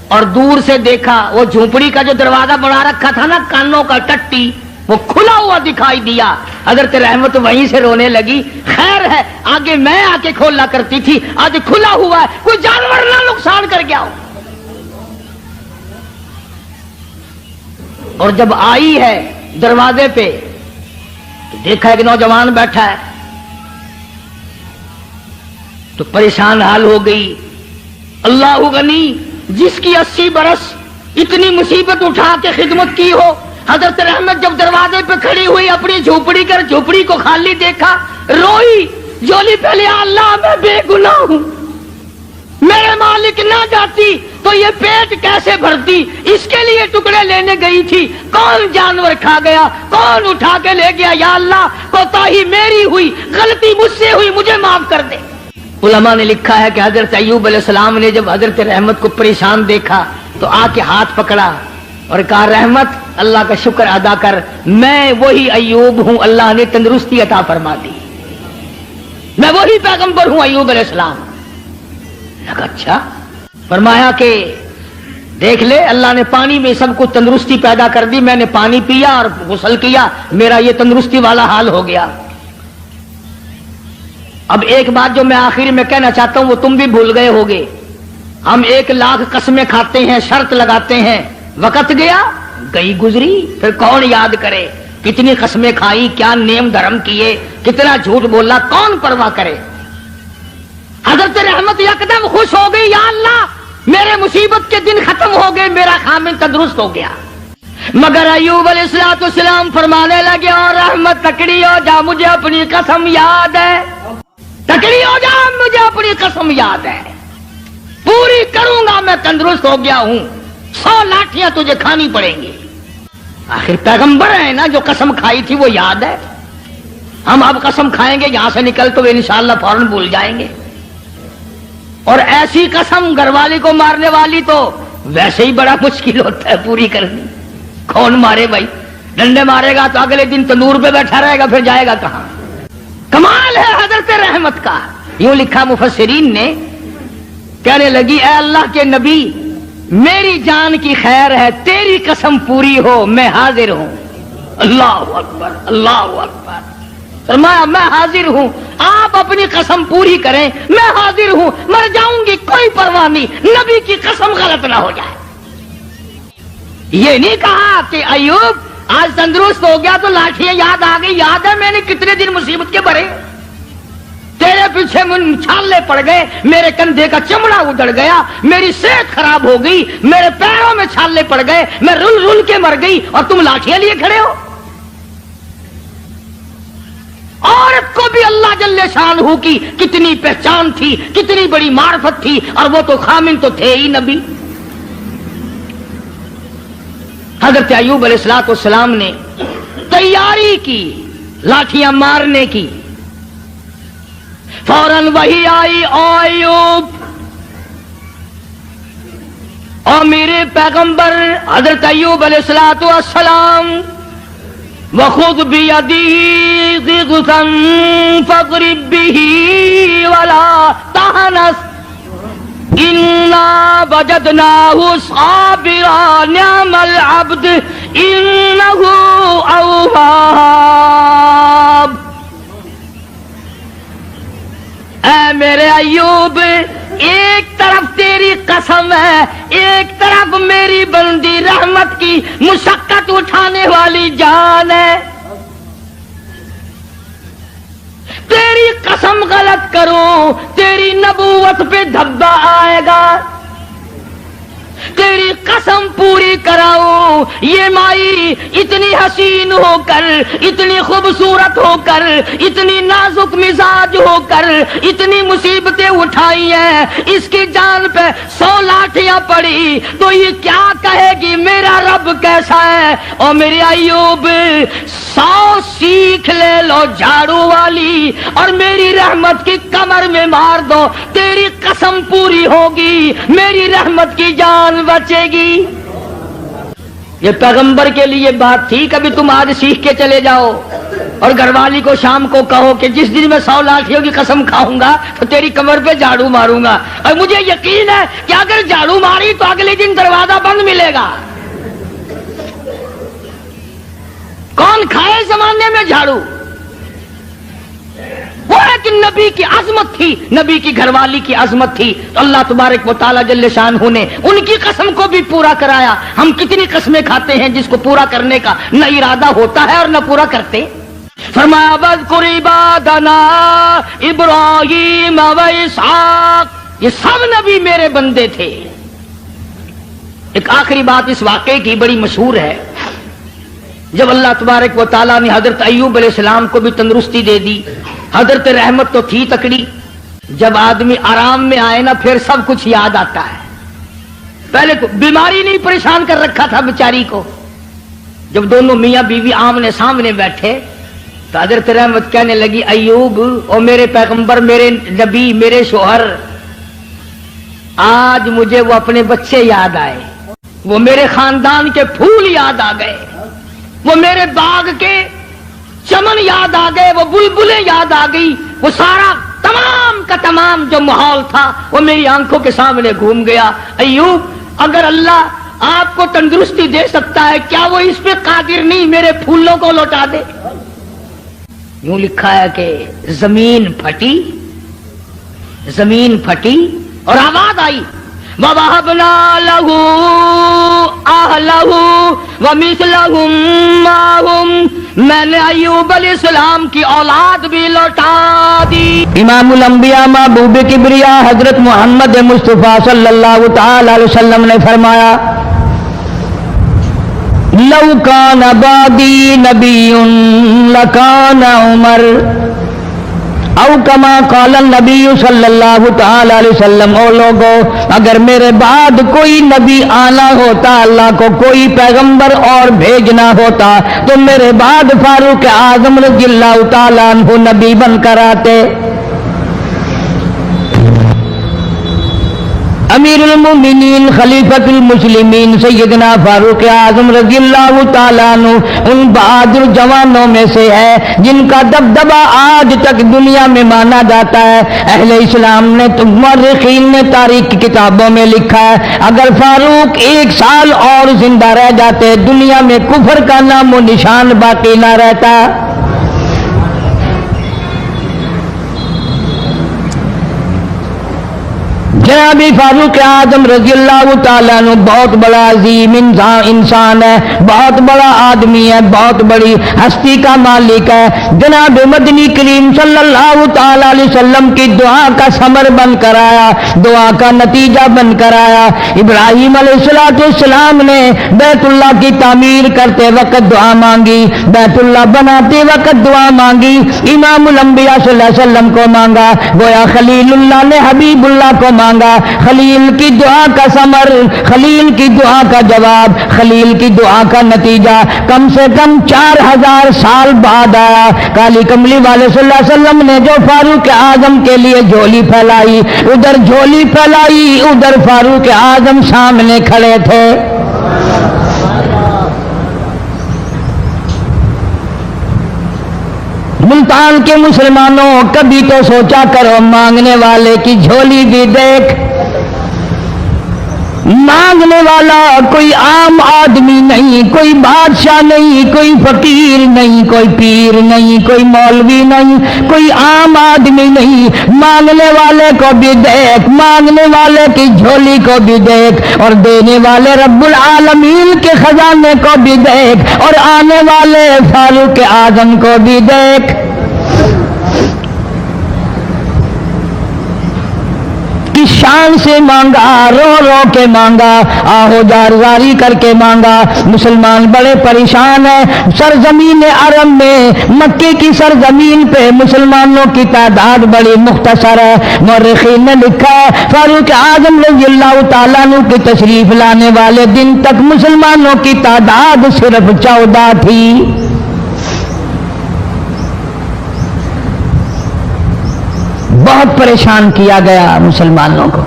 اور دور سے دیکھا وہ جھوپڑی کا جو دروازہ بنا رکھا تھا نا کانوں کا ٹٹی، وہ کھلا ہوا دکھائی دیا۔ حضرت رحمت وہیں سے رونے لگی، خیر ہے آگے میں آ کے کھولا کرتی تھی، آج کھلا ہوا ہے، کوئی جانور نہ نقصان کر گیا ہو۔ اور جب آئی ہے دروازے پہ تو دیکھا ایک نوجوان بیٹھا ہے، تو پریشان حال ہو گئی۔ اللہ غنی، جس کی 80 برس اتنی مصیبت اٹھا کے خدمت کی ہو، حضرت رحمت جب دروازے پہ کھڑی ہوئی اپنی جھوپڑی کر جھوپڑی کو خالی دیکھا، روئی، جولی پہلے اللہ میں بے گناہ ہوں، میرے مالک نہ جاتی تو یہ پیٹ کیسے بھرتی، اس کے لیے ٹکڑے لینے گئی تھی، کون جانور کھا گیا، کون اٹھا کے لے گیا، یا اللہ کوتاہی میری ہوئی، غلطی مجھ سے ہوئی، مجھے معاف کر دے۔ علماء نے لکھا ہے کہ حضرت ایوب علیہ السلام نے جب حضرت رحمت کو پریشان دیکھا تو آ کے ہاتھ پکڑا اور کہا رحمت اللہ کا شکر ادا کر، میں وہی ایوب ہوں، اللہ نے تندرستی عطا فرما دی، میں وہی پیغمبر ہوں ایوب علیہ السلام۔ لگا اچھا، فرمایا کہ دیکھ لے اللہ نے پانی میں سب کو تندرستی پیدا کر دی، میں نے پانی پیا اور غسل کیا، میرا یہ تندرستی والا حال ہو گیا۔ اب ایک بات جو میں آخر میں کہنا چاہتا ہوں وہ تم بھی بھول گئے ہوگے، ہم 1,00,000 قسمیں کھاتے ہیں، شرط لگاتے ہیں، وقت گیا گئی گزری، پھر کون یاد کرے کتنی قسمیں کھائی، کیا نیم دھرم کیے، کتنا جھوٹ بولا، کون پرواہ کرے۔ حضرت رحمت یکدم خوش ہو گئی، یا اللہ میرے مصیبت کے دن ختم ہو گئے، میرا خامن تندرست ہو گیا۔ مگر ایوب علیہ السلام فرمانے لگے، اور رحمت تکڑی ہو جا، مجھے اپنی قسم یاد ہے، تکڑی ہو جا مجھے اپنی قسم یاد ہے، پوری کروں گا، میں تندرست ہو گیا ہوں، 100 لاٹھیاں تجھے کھانی پڑیں گی۔ آخر پیغمبر ہیں نا، جو قسم کھائی تھی وہ یاد ہے، ہم اب قسم کھائیں گے یہاں سے نکل تو انشاءاللہ فوراً بھول جائیں گے، اور ایسی قسم گھر والی کو مارنے والی تو ویسے ہی بڑا مشکل ہوتا ہے پوری کرنی، کون مارے بھائی، ڈنڈے مارے گا تو اگلے دن تندور پہ بیٹھا رہے گا، پھر جائے گا کہاں۔ کمال ہے حضرت رحمت کا۔ یوں لکھا مفسرین نے، کہنے لگی اے اللہ کے نبی میری جان کی خیر ہے، تیری قسم پوری ہو، میں حاضر ہوں۔ اللہ اکبر، اللہ اکبر۔ فرمایا میں حاضر ہوں، آپ اپنی قسم پوری کریں، میں حاضر ہوں، مر جاؤں گی کوئی پرواہ نہیں، نبی کی قسم غلط نہ ہو جائے۔ یہ نہیں کہا کہ ایوب آج تندرست ہو گیا تو لاٹھیاں یاد آ گئی، یاد ہے میں نے کتنے دن مصیبت کے بھرے، تیرے پیچھے چھالے پڑ گئے، میرے کندھے کا چمڑا اجڑ گیا، میری صحت خراب ہو گئی، میرے پیروں میں چھالے پڑ گئے، میں رل رل کے مر گئی اور تم لاٹھیاں لیے کھڑے ہو۔ عورت کو بھی اللہ جل شانہ کی کتنی پہچان تھی، کتنی بڑی معرفت تھی، اور وہ تو خامن تو تھے ہی نبی۔ حضرت ایوب علیہ السلام نے تیاری کی لاٹھیاں مارنے کی، فوراً وہی آئی، او ایوب، اور میرے پیغمبر حضرت ایوب علیہ السلام، وَخُذْ بِيَدِهِ ضِغْثًا فَاضْرِب بِّهِ وَلَا تَحْنَثْ إِنَّا وَجَدْنَاهُ صَابِرًا نِعْمَ الْعَبْدُ إِنَّهُ أَوَّابٌ۔ اے میرے ایوب، ایک طرف تیری قسم ہے، ایک طرف میری بندی رحمت کی مشقت اٹھانے والی جان ہے، تیری قسم غلط کروں تیری نبوت پہ دھبا آئے گا، تیری قسم پوری کراؤں یہ مائی اتنی حسین ہو کر، اتنی خوبصورت ہو کر، اتنی نازک مزاج ہو کر، اتنی مصیبتیں اٹھائی ہیں، اس کی جان پہ 100 لاٹھیاں پڑی تو یہ کیا کہے گی میرا رب کیسا ہے؟ اور میرے ایوب 100 سیکھ لے لو جھاڑو والی اور میری رحمت کی کمر میں مار دو، تیری قسم پوری ہوگی، میری رحمت کی جان بچے گی۔ یہ پیغمبر کے لیے بات تھی، کبھی تم آج سیکھ کے چلے جاؤ اور گھر والی کو شام کو کہو کہ جس دن میں 100 لاٹھیوں کی قسم کھاؤں گا تو تیری کمر پہ جھاڑو ماروں گا، اور مجھے یقین ہے کہ اگر جھاڑو ماری تو اگلے دن دروازہ بند ملے گا۔ کون کھائے زمانے میں جھاڑو؟ وہ ہے کہ نبی کی عظمت تھی، نبی کی گھر والی کی عظمت تھی، تو اللہ تبارک و تعالی جل شانہ نے ان کی قسم کو بھی پورا کرایا۔ ہم کتنی قسمیں کھاتے ہیں جس کو پورا کرنے کا نہ ارادہ ہوتا ہے اور نہ پورا کرتے۔ فرمایا وَاذْكُرْ عِبَادَنَا إِبْرَاهِيمَ وَإِسْحَاقَ، یہ سب نبی میرے بندے تھے۔ ایک آخری بات اس واقعے کی بڑی مشہور ہے، جب اللہ تبارک و تعالیٰ نے حضرت ایوب علیہ السلام کو بھی تندرستی دے دی، حضرت رحمت تو تھی تکڑی، جب آدمی آرام میں آئے نا پھر سب کچھ یاد آتا ہے۔ پہلے تو بیماری نہیں پریشان کر رکھا تھا بیچاری کو، جب دونوں میاں بیوی آمنے سامنے بیٹھے تو حضرت رحمت کہنے لگی ایوب او میرے پیغمبر، میرے نبی، میرے شوہر، آج مجھے وہ اپنے بچے یاد آئے، وہ میرے خاندان کے پھول یاد آ گئے، وہ میرے باغ کے چمن یاد آ گئے، وہ بلبلیں یاد آ گئی، وہ سارا تمام کا تمام جو ماحول تھا وہ میری آنکھوں کے سامنے گھوم گیا۔ ایوب، اگر اللہ آپ کو تندرستی دے سکتا ہے کیا وہ اس پہ قادر نہیں میرے پھولوں کو لوٹا دے؟ یوں لکھا ہے کہ زمین پھٹی اور آواز آئی وَوَهَبْنَا لَهُ أَهْلَهُ وَمِثْلَهُمْ مَعَهُمْ، میں نے ایوب علیہ السلام کی اولاد بھی لوٹا دی۔ امام الانبیاء محبوب کبریا حضرت محمد مصطفیٰ صلی اللہ تعالی علیہ وسلم نے فرمایا لَوْ كَانَ بَعْدِي نَبِيٌّ لَكَانَ عُمَرٌ، او کما قال النبی صلی اللہ تعالی علیہ وسلم، او لوگو اگر میرے بعد کوئی نبی آنا ہوتا، اللہ کو کوئی پیغمبر اور بھیجنا ہوتا تو میرے بعد فاروق اعظم رضی اللہ تعالیٰ عنہ نبی بن کر آتے۔ امیر المومنین خلیفۃ المسلمین سیدنا فاروق اعظم رضی اللہ تعالیٰ عنہ ان بہادر جوانوں میں سے ہے جن کا دبدبہ آج تک دنیا میں مانا جاتا ہے۔ اہل اسلام نے تو مورخین نے تاریخ کی کتابوں میں لکھا ہے اگر فاروق 1 سال اور زندہ رہ جاتے دنیا میں کفر کا نام و نشان باقی نہ رہتا۔ جناب فاروق اعظم رضی اللہ تعالیٰ عنہ بہت بڑا عظیم انسان ہے، بہت بڑا آدمی ہے، بہت بڑی ہستی کا مالک ہے۔ جناب مدنی کریم صلی اللہ تعالیٰ علیہ وسلم کی دعا کا ثمر بن کر آیا، دعا کا نتیجہ بن کر آیا۔ ابراہیم علیہ السلام نے بیت اللہ کی تعمیر کرتے وقت دعا مانگی، بیت اللہ بناتے وقت دعا مانگی، امام الانبیاء صلی اللہ علیہ وسلم کو مانگا، گویا خلیل اللہ نے حبیب اللہ کو مانگا۔ خلیل کی دعا کا ثمر، خلیل کی دعا کا جواب، خلیل کی دعا کا نتیجہ کم سے کم 4000 سال بعد آیا۔ کالی کملی والے صلی اللہ علیہ وسلم نے جو فاروق اعظم کے لیے جھولی پھیلائی، ادھر جھولی پھیلائی، ادھر فاروق اعظم سامنے کھڑے تھے۔ ملتان کے مسلمانوں، کبھی تو سوچا کرو مانگنے والے کی جھولی بھی دیکھ۔ مانگنے والا کوئی عام آدمی نہیں، کوئی بادشاہ نہیں، کوئی فقیر نہیں، کوئی پیر نہیں، کوئی مولوی نہیں، کوئی عام آدمی نہیں۔ مانگنے والے کو بھی دیکھ، مانگنے والے کی جھولی کو بھی دیکھ، اور دینے والے رب العالمین کے خزانے کو بھی دیکھ، اور آنے والے فاروق اعظم کو بھی دیکھ۔ کس شان سے مانگا، رو رو کے مانگا، آہو جارزاری کر کے مانگا۔ مسلمان بڑے پریشان ہیں۔ سرزمین عرب میں، مکے کی سرزمین پہ مسلمانوں کی تعداد بڑی مختصر ہے۔ مورخین نے لکھا ہے فاروق اعظم رضی اللہ تعالیٰ عنہ کی تشریف لانے والے دن تک مسلمانوں کی تعداد صرف 14 تھی۔ بہت پریشان کیا گیا مسلمانوں کو۔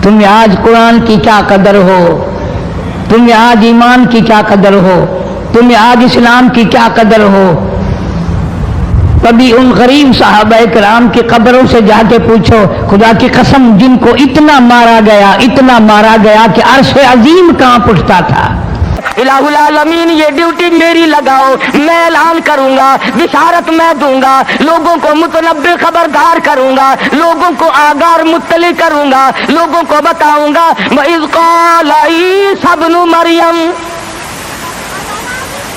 تمہیں آج قرآن کی کیا قدر ہو، تمہیں آج ایمان کی کیا قدر ہو، تمہیں آج اسلام کی کیا قدر ہو۔ کبھی ان غریب صحابہ کرام کی قبروں سے جا کے پوچھو، خدا کی قسم جن کو اتنا مارا گیا، اتنا مارا گیا کہ عرش عظیم کانپ اٹھتا تھا۔ الہ العالمین یہ ڈیوٹی میری لگاؤ، میں اعلان کروں گا، بشارت میں دوں گا، لوگوں کو متنبع خبردار کروں گا، لوگوں کو آگاہ مطلع کروں گا، لوگوں کو بتاؤں گا۔ وَإِذْ قَالَ عِیسیٰ ابْنُ مَرْیَم،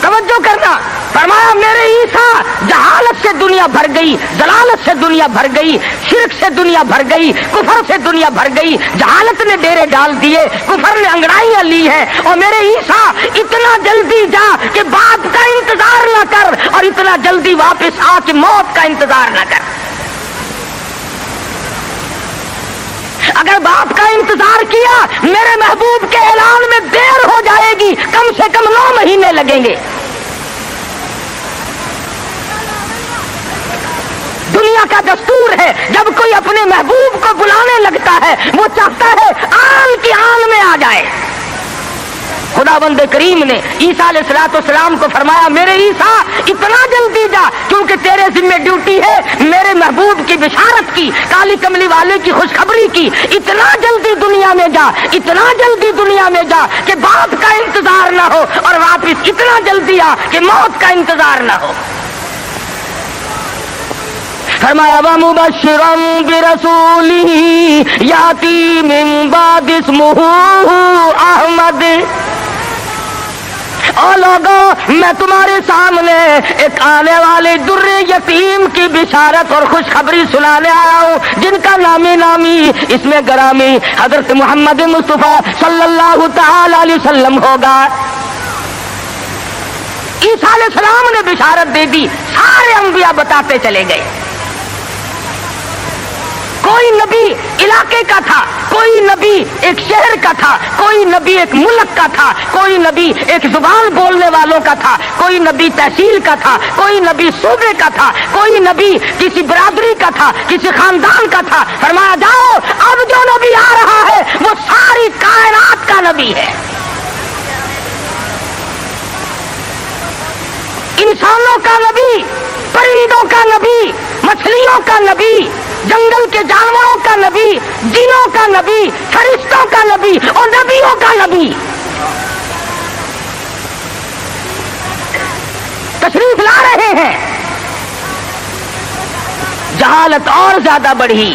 توجہ کرنا، فرمایا میرے عیسیٰ جہالت سے دنیا بھر گئی، ضلالت سے دنیا بھر گئی، شرک سے دنیا بھر گئی، کفر سے دنیا بھر گئی۔ جہالت نے ڈیرے ڈال دیے، کفر نے انگڑائیاں لی ہیں، اور میرے عیسیٰ اتنا جلدی جا کہ باپ کا انتظار نہ کر، اور اتنا جلدی واپس آ کے موت کا انتظار نہ کر۔ اگر باپ کا انتظار کیا، میرے محبوب کے اعلان میں دیر ہو جائے گی، کم سے کم 9 مہینے لگیں گے۔ دنیا کا دستور ہے، جب کوئی اپنے محبوب کو بلانے لگتا ہے، وہ چاہتا ہے آن کی آن میں آ جائے۔ خداوند کریم نے عیسیٰ علیہ السلام کو فرمایا میرے عیسیٰ اتنا جلدی جا، کیونکہ تیرے ذمہ ڈیوٹی ہے میرے محبوب کی بشارت کی، کالی کملی والے کی خوشخبری کی۔ اتنا جلدی دنیا میں جا، اتنا جلدی دنیا میں جا کہ باپ کا انتظار نہ ہو، اور واپس اتنا جلدی آ کہ موت کا انتظار نہ ہو۔ فرمایا وَمُبَشِّرًا بِرَسُولٍ یَأْتِی مِن بَعْدِہ اسْمُہُ احمد۔ او لوگوں، میں تمہارے سامنے ایک آنے والے در یتیم کی بشارت اور خوشخبری سنانے آیا ہوں، جن کا نامی اس میں گرامی حضرت محمد مصطفیٰ صلی اللہ تعالی علیہ وسلم ہوگا۔ عیسیٰ علیہ السلام نے بشارت دے دی، سارے انبیاء بتاتے چلے گئے۔ کوئی نبی علاقے کا تھا، کوئی نبی ایک شہر کا تھا، کوئی نبی ایک ملک کا تھا، کوئی نبی ایک زبان بولنے والوں کا تھا، کوئی نبی تحصیل کا تھا، کوئی نبی صوبے کا تھا، کوئی نبی کسی برادری کا تھا، کسی خاندان کا تھا۔ فرمایا جاؤ، اب جو نبی آ رہا ہے وہ ساری کائنات کا نبی ہے۔ انسانوں کا نبی، پرندوں کا نبی، مچھلیوں کا نبی، جنگل کے جانوروں کا نبی، جنوں کا نبی، فرشتوں کا نبی، اور نبیوں کا نبی تشریف لا رہے ہیں۔ جہالت اور زیادہ بڑھی،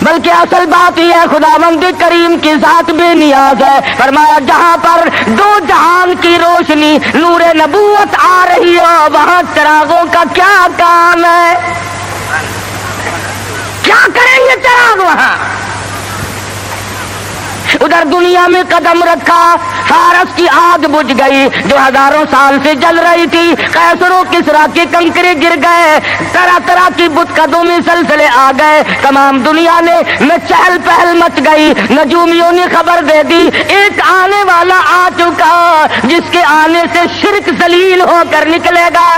بلکہ اصل بات یہ ہے خداوند کریم کی ذات بے نیاز ہے. فرمایا جہاں پر دو جہان کی روشنی نور نبوت آ رہی ہو وہاں چراغوں کا کیا کام ہے؟ کیا کریں گے چراغ وہاں؟ ادھر دنیا میں قدم رکھا، فارس کی آگ بجھ گئی جو ہزاروں سال سے جل رہی تھی. قیصر و کسریٰ کے کنکرے گر گئے، طرح طرح کی بت قدومی سلسلے آ گئے. تمام دنیا میں چہل پہل مچ گئی. نجومیوں نے خبر دے دی ایک آنے والا آ چکا جس کے آنے سے شرک ذلیل ہو کر نکلے گا.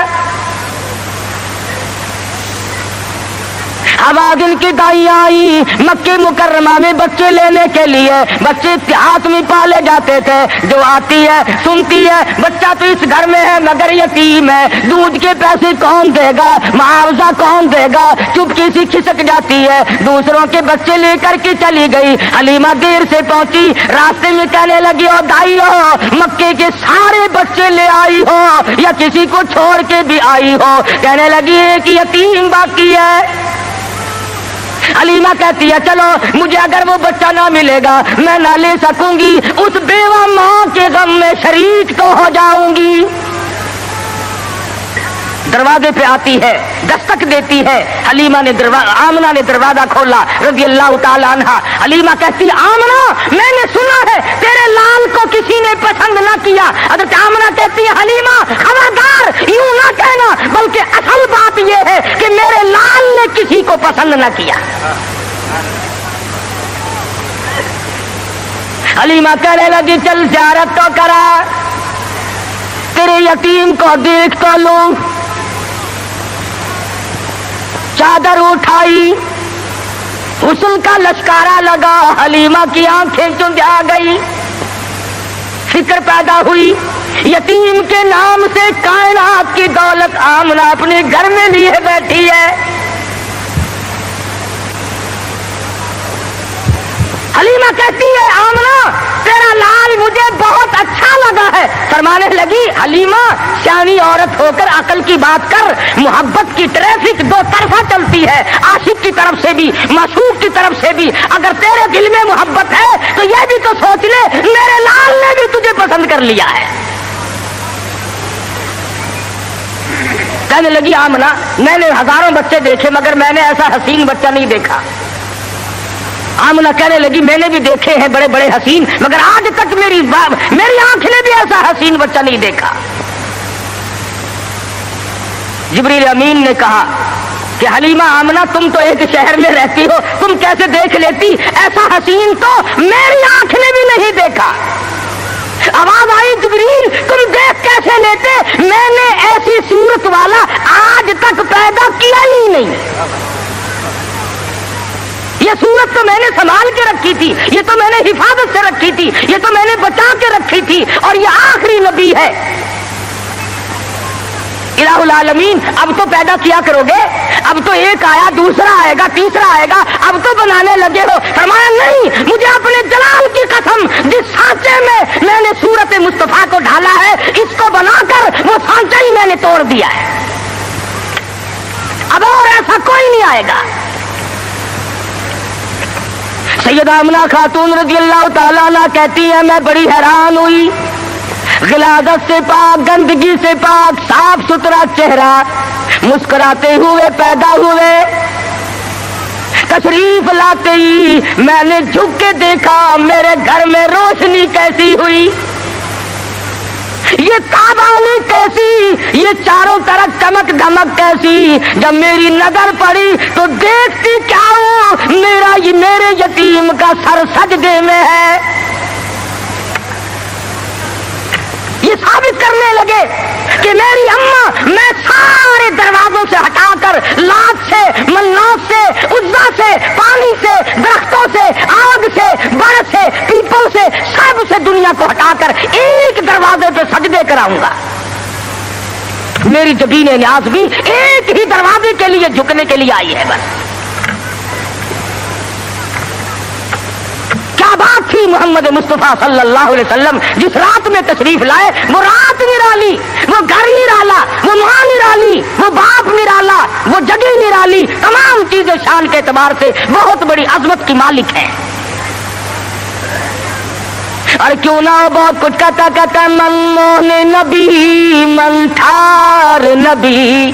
آواز ان کی دائی آئی مکہ مکرمہ میں بچے لینے کے لیے. بچے ہاتھ میں پالے جاتے تھے. جو آتی ہے سنتی ہے بچہ تو اس گھر میں ہے مگر یتیم ہے، دودھ کے پیسے کون دے گا، معاوضہ کون دے گا، چپکی سی کھسک جاتی ہے، دوسروں کے بچے لے کر کے چلی گئی. حلیمہ دیر سے پہنچی، راستے میں کہنے لگی او دائی ہو مکے کے سارے بچے لے آئی ہو یا کسی کو چھوڑ کے بھی آئی ہو؟ کہنے لگی ایک یتیم باقی ہے. حلیمہ کہتی ہے چلو مجھے اگر وہ بچہ نہ ملے گا میں نہ لے سکوں گی، اس بیوہ ماں کے غم میں شریک تو ہو جاؤں گی. دروازے پہ آتی ہے، دستک دیتی ہے. حلیمہ نے آمنہ نے دروازہ کھولا رضی اللہ تعالی عنہ. حلیمہ کہتی آمنہ میں نے سنا ہے تیرے لال کو کسی نے پسند نہ کیا. حضرت آمنہ کہتی ہے حلیمہ خبردار یوں نہ کہنا، بلکہ اصل بات یہ ہے کہ میرے لال نے کسی کو پسند نہ کیا. حلیمہ کہنے لگی چل زیارت تو کرا، تیرے یتیم کو دیکھ تو لوں. چادر اٹھائی، حسن کا لشکارا لگا، حلیمہ کی آنکھیں چند آ گئی. فکر پیدا ہوئی یتیم کے نام سے کائنات کی دولت آمنہ اپنے گھر میں لیے بیٹھی ہے. حلیمہ کہتی ہے آمنہ تیرا لال مجھے بہت اچھا لگا ہے. فرمانے لگی حلیمہ سیانی عورت ہو کر عقل کی بات کر. محبت کی ٹریفک دو طرفہ چلتی ہے، عاشق کی طرف سے بھی معشوق کی طرف سے بھی. اگر تیرے دل میں محبت ہے تو یہ بھی تو سوچ لے میرے لال نے بھی تجھے پسند کر لیا ہے. کہنے لگی آمنہ میں نے ہزاروں بچے دیکھے مگر میں نے ایسا حسین بچہ نہیں دیکھا. آمنہ کہنے لگی میں نے بھی دیکھے ہیں بڑے بڑے حسین مگر آج تک میری آنکھ نے بھی ایسا حسین بچہ نہیں دیکھا. جبریل امین نے کہا کہ حلیمہ آمنہ تم تو ایک شہر میں رہتی ہو، تم کیسے دیکھ لیتی؟ ایسا حسین تو میری آنکھ نے بھی نہیں دیکھا. آواز آئی جبریل تم دیکھ کیسے لیتے؟ میں نے ایسی صورت والا آج تک پیدا کیا ہی نہیں. یہ صورت تو میں نے سنبھال کے رکھی تھی، یہ تو میں نے حفاظت سے رکھی تھی، یہ تو میں نے بچا کے رکھی تھی، اور یہ آخری نبی ہے. الہ العالمین اب تو پیدا کیا کرو گے، اب تو ایک آیا دوسرا آئے گا تیسرا آئے گا، اب تو بنانے لگے ہو. فرمایا نہیں، مجھے اپنے جلال کی قسم جس سانچے میں نے صورت مصطفیٰ کو ڈھالا ہے اس کو بنا کر وہ سانچہ ہی میں نے توڑ دیا ہے. اب اور ایسا کوئی نہیں آئے گا. سیدہ آمنہ خاتون رضی اللہ تعالیٰ عنہ کہتی ہیں میں بڑی حیران ہوئی. غلاظت سے پاک، گندگی سے پاک، صاف ستھرا چہرہ، مسکراتے ہوئے پیدا ہوئے. تشریف لاتے ہی میں نے جھک کے دیکھا میرے گھر میں روشنی کیسی ہوئی، یہ تابانی کیسی، یہ چاروں طرف چمک دھمک کیسی. جب میری نظر پڑی تو دیکھتی کیا ہوں، میرے یتیم کا سر سجدے میں ہے. یہ ثابت کرنے لگے کہ میری اماں میں سارے دروازوں سے ہٹا کر لات سے، منات سے، عزا سے، پانی سے، درختوں سے، آگ سے، برف سے، پیپل سے، سب سے دنیا کو ہٹا کر ایک دروازے پہ سجدے کراؤں گا. میری جبین نیاز بھی ایک ہی دروازے کے لیے جھکنے کے لیے آئی ہے. بس کیا بات تھی محمد مصطفیٰ صلی اللہ علیہ وسلم جس رات میں تشریف لائے. وہ رات نرالی، وہ گھر نرالا، وہ ماں نرالی، وہ باپ نرالا، وہ جگہ نرالی، تمام چیزیں شان کے اعتبار سے بہت بڑی عظمت کی مالک ہیں. اور کیوں نہ ہو بہت کچھ کہتا من موہن نبی من ٹھار نبی,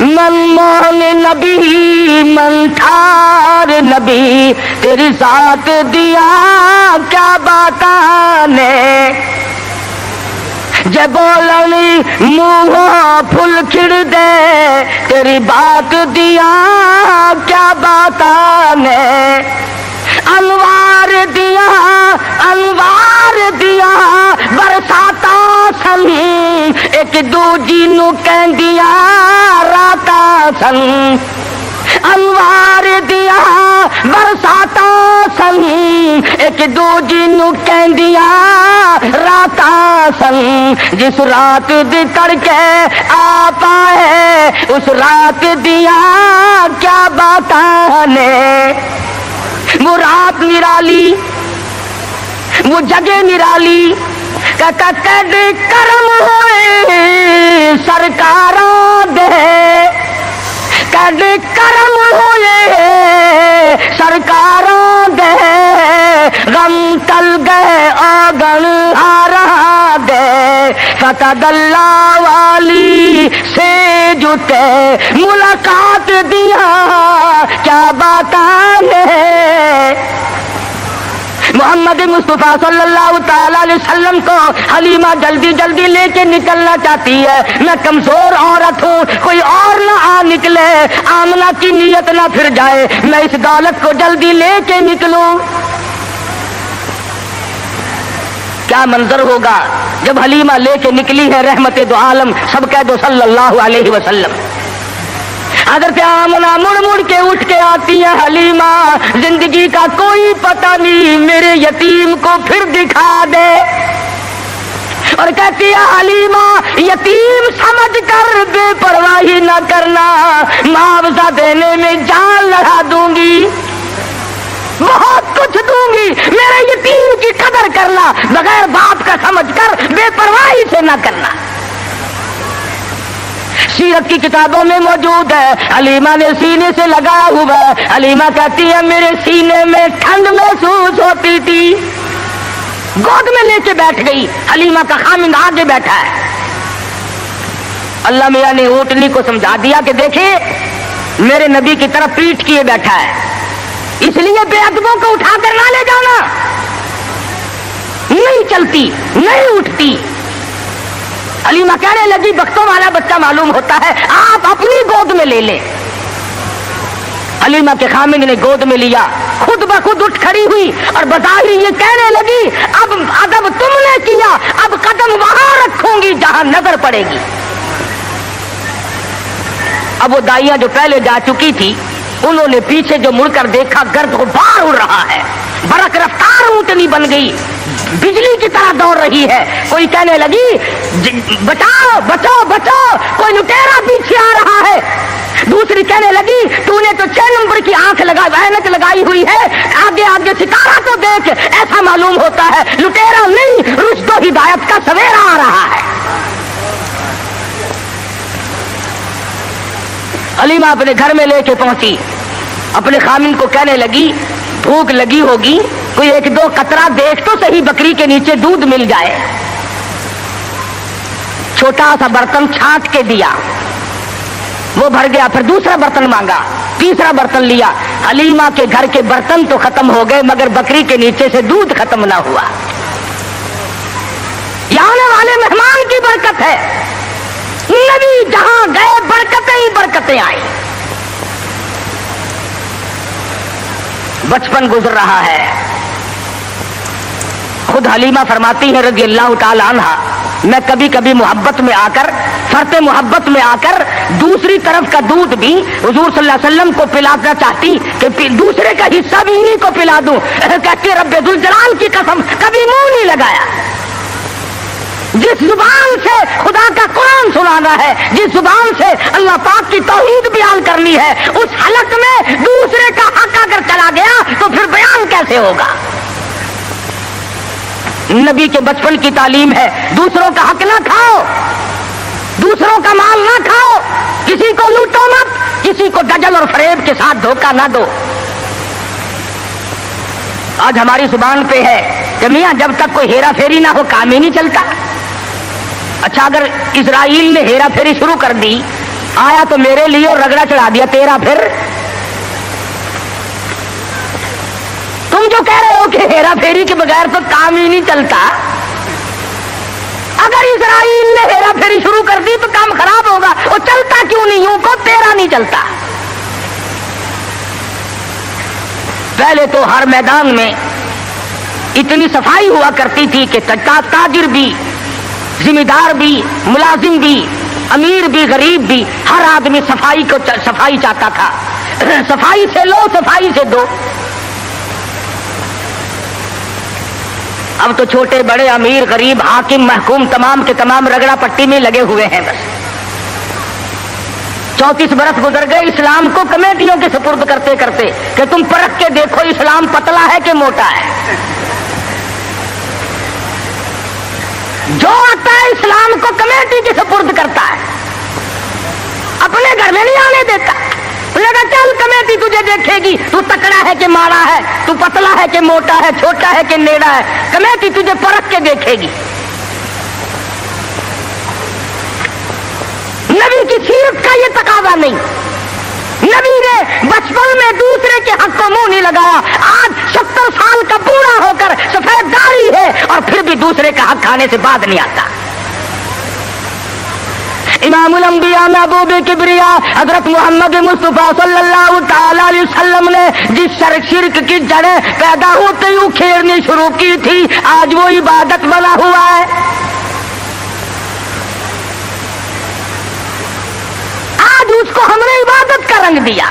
من موہن نبی من ٹھار نبی, تیری ذات دیا کیا باتانے, جب بولنی منہ پھل کھڑ دے, تیری بات دیا کیا باتانے, انوار دیا برساتا سن, ایک دوجی نو کہندیا راتا سن, انوار دیا برساتا سن, ایک دوجی نو کہندیا راتا سن, جس رات دی تڑکے آ پائے اس رات دیا کیا باتاں نے, وہ رات نرالی وہ جگہ نرالی, کد کرم ہوئے سرکاراں دے, کد کرم ہوئے سرکاراں دے, غم تل گئے آگن ہارا دے, فتح اللہ والی سے جتے ملاقات دیا کیا باتاں ہے. محمد مصطفیٰ صلی اللہ تعالی علیہ وسلم کو حلیمہ جلدی جلدی لے کے نکلنا چاہتی ہے. میں کمزور عورت ہوں, کوئی اور نہ آ نکلے, آمنہ کی نیت نہ پھر جائے, میں اس دولت کو جلدی لے کے نکلوں. کیا منظر ہوگا جب حلیمہ لے کے نکلی ہے رحمت دو عالم, سب کہہ دو صلی اللہ علیہ وسلم. حضرت آمنہ مڑ مڑ کے اٹھ کے آتی ہے, حلیمہ زندگی کا کوئی پتہ نہیں, میرے یتیم کو پھر دکھا دے. اور کہتی ہے حلیمہ یتیم سمجھ کر بے پرواہی نہ کرنا, معاوضہ دینے میں جان لڑا دوں گی, بہت کچھ دوں گی, میرے یتیم کی قدر کرنا, بغیر باپ کا سمجھ کر بے پرواہی سے نہ کرنا. سیرت کی کتابوں میں موجود ہے, حلیمہ نے سینے سے لگایا ہوا ہے. حلیمہ کہتی ہے میرے سینے میں ٹھنڈ محسوس ہوتی تھی, گود میں لے کے بیٹھ گئی. حلیمہ کا خامند آگے بیٹھا ہے. اللہ میاں نے اونٹنی کو سمجھا دیا کہ دیکھیں میرے نبی کی طرف پیٹھ کیے بیٹھا ہے, اس لیے بے ادبوں کو اٹھا کر نہ لے جانا. نہیں چلتی نہیں اٹھتی. حلیمہ کہنے لگی بختوں والا بچہ معلوم ہوتا ہے, آپ اپنی گود میں لے لیں. حلیمہ کے خامند نے گود میں لیا, خود بخود اٹھ کھڑی ہوئی اور بظاہر یہ کہنے لگی اب ادب تم نے کیا, اب قدم وہاں رکھوں گی جہاں نظر پڑے گی. اب وہ دائیاں جو پہلے جا چکی تھی انہوں نے پیچھے جو مڑ کر دیکھا, گرد غبار اڑ رہا ہے, برق رفتار اونٹنی بن گئی, بجلی کی طرح دوڑ رہی ہے. کوئی کہنے لگی بچاؤ بچاؤ بچاؤ, کوئی لٹیرا پیچھے آ رہا ہے. دوسری کہنے لگی تو نے تو 6 نمبر کی آنکھ اینک لگائی ہوئی ہے, آگے آگے ستارہ تو دیکھ, ایسا معلوم ہوتا ہے لٹیرا نہیں رشد و ہدایت کا سویرا آ رہا ہے. حلیمہ اپنے گھر میں لے کے پہنچی, اپنے خامند کو کہنے لگی بھوک لگی ہوگی, کوئی 1-2 قطرہ دیکھ تو صحیح بکری کے نیچے دودھ مل جائے. چھوٹا سا برتن چھانٹ کے دیا, وہ بھر گیا. پھر دوسرا برتن مانگا, تیسرا برتن لیا. حلیمہ کے گھر کے برتن تو ختم ہو گئے مگر بکری کے نیچے سے دودھ ختم نہ ہوا. یہ آنے والے مہمان کی برکت ہے, نبی جہاں گئے برکتیں ہی برکتیں آئی. بچپن گزر رہا ہے. خود حلیمہ فرماتی ہے رضی اللہ تعالی عنہ, میں کبھی کبھی محبت میں آ کر, فرط محبت میں آ کر دوسری طرف کا دودھ بھی حضور صلی اللہ علیہ وسلم کو پلانا چاہتی کہ دوسرے کا حصہ بھی انہیں کو پلا دوں. کہتی رب ذوالجلال کی قسم کبھی منہ نہیں لگایا. جس زبان سے خدا کا قرآن سنانا ہے, جس زبان سے اللہ پاک کی توحید بیان کرنی ہے, اس حلق میں دوسرے کا حق اگر چلا گیا تو پھر بیان کیسے ہوگا. نبی کے بچپن کی تعلیم ہے دوسروں کا حق نہ کھاؤ, دوسروں کا مال نہ کھاؤ, کسی کو لوٹو مت, کسی کو دجل اور فریب کے ساتھ دھوکہ نہ دو. آج ہماری زبان پہ ہے کہ میاں جب تک کوئی ہیرا پھیری نہ ہو کام ہی نہیں چلتا. اچھا اگر اسرائیل نے ہیرا پھیری شروع کر دی, آیا تو میرے لیے اور رگڑا چڑھا دیا تیرا, پھر تم جو کہہ رہے ہو کہ ہیرا پھیری کے بغیر تو کام ہی نہیں چلتا, اگر اسرائیل نے ہیرا پھیری شروع کر دی تو کام خراب ہوگا. وہ چلتا کیوں نہیں, یوں کو تیرا نہیں چلتا. پہلے تو ہر میدان میں اتنی صفائی ہوا کرتی تھی کہ تاجر بھی, ذمہ دار بھی, ملازم بھی, امیر بھی, غریب بھی, ہر آدمی صفائی چاہتا تھا. صفائی سے لو, صفائی سے دو. اب تو چھوٹے بڑے, امیر غریب, حاکم محکوم, تمام کے تمام رگڑا پٹی میں لگے ہوئے ہیں. بس 34 برس گزر گئے اسلام کو کمیٹیوں کے سپرد کرتے کرتے کہ تم پرکھ کے دیکھو اسلام پتلا ہے کہ موٹا ہے. جو آتا ہے اسلام کو کمیٹی کے سپرد کرتا ہے, اپنے گھر میں نہیں آنے دیتا. لگا چل کمیٹی تجھے دیکھے گی, تو تکڑا ہے کہ مارا ہے, تو پتلا ہے کہ موٹا ہے, چھوٹا ہے کہ نیڑا ہے, کمیٹی تجھے پرکھ کے دیکھے گی. نبی کی سیرت کا یہ تقاضا نہیں. نبی نے بچپن میں دوسرے کے حق کو منہ نہیں لگایا. آج 70 سال کا بوڑھا ہو کر سفید داڑھی ہے اور پھر بھی دوسرے کا حق کھانے سے بعد نہیں آتا. امام الانبیاء محبوب کبریا حضرت محمد مصطفیٰ صلی اللہ تعالی علیہ وسلم نے جس شرک کی جڑیں پیدا ہوتے ہی اکھیڑنی شروع کی تھی, آج وہ عبادت بنا ہوا ہے. آج اس کو ہم نے عبادت کا رنگ دیا.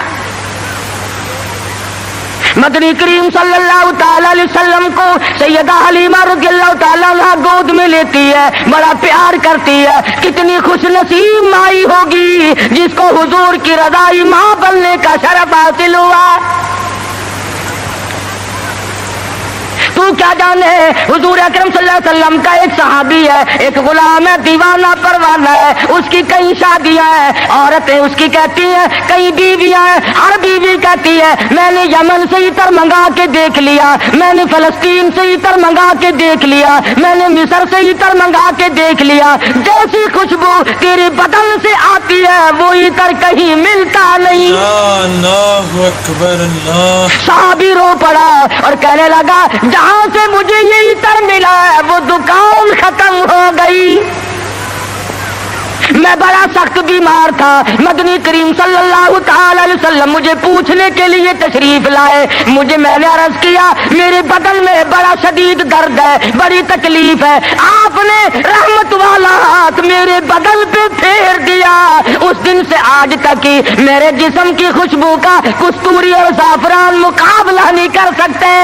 مدنی کریم صلی اللہ تعالی علیہ وسلم کو سیدہ حلیمہ رضی اللہ تعالی عنہا گود میں لیتی ہے, بڑا پیار کرتی ہے. کتنی خوش نصیب مائی ہوگی جس کو حضور کی رضائی ماں بننے کا شرف حاصل ہوا. تو کیا جانے, حضور اکرم صلی اللہ علیہ وسلم کا ایک صحابی ہے, ایک غلام ہے, دیوانہ پروانہ ہے, اس کی کئی شادیاں ہیں, عورتیں اس کی کہتی ہیں, کئی بیویاں ہیں, ہر بیوی کہتی ہے میں نے یمن سے عطر منگا کے دیکھ لیا, میں نے فلسطین سے عطر منگا کے دیکھ لیا, میں نے مصر سے عطر منگا کے دیکھ لیا, جیسی خوشبو تیرے بدن سے آتی ہے وہ عطر کہیں ملتا نہیں. اللہ اکبر, اللہ. صحابی رو پڑا اور کہنے لگا جہاں سے مجھے یہ عطر ملا ہے وہ دکان ختم ہو گئی. میں بڑا سخت بیمار تھا, مدنی کریم صلی اللہ تعالی علیہ وسلم مجھے پوچھنے کے لیے تشریف لائے. میں نے عرض کیا میرے بدن میں بڑا شدید درد ہے, بڑی تکلیف ہے. آپ نے رحمت والا ہاتھ میرے بدن پہ پھیر دیا. اس دن سے آج تک ہی میرے جسم کی خوشبو کا کستوری اور زعفران مقابلہ نہیں کر سکتے.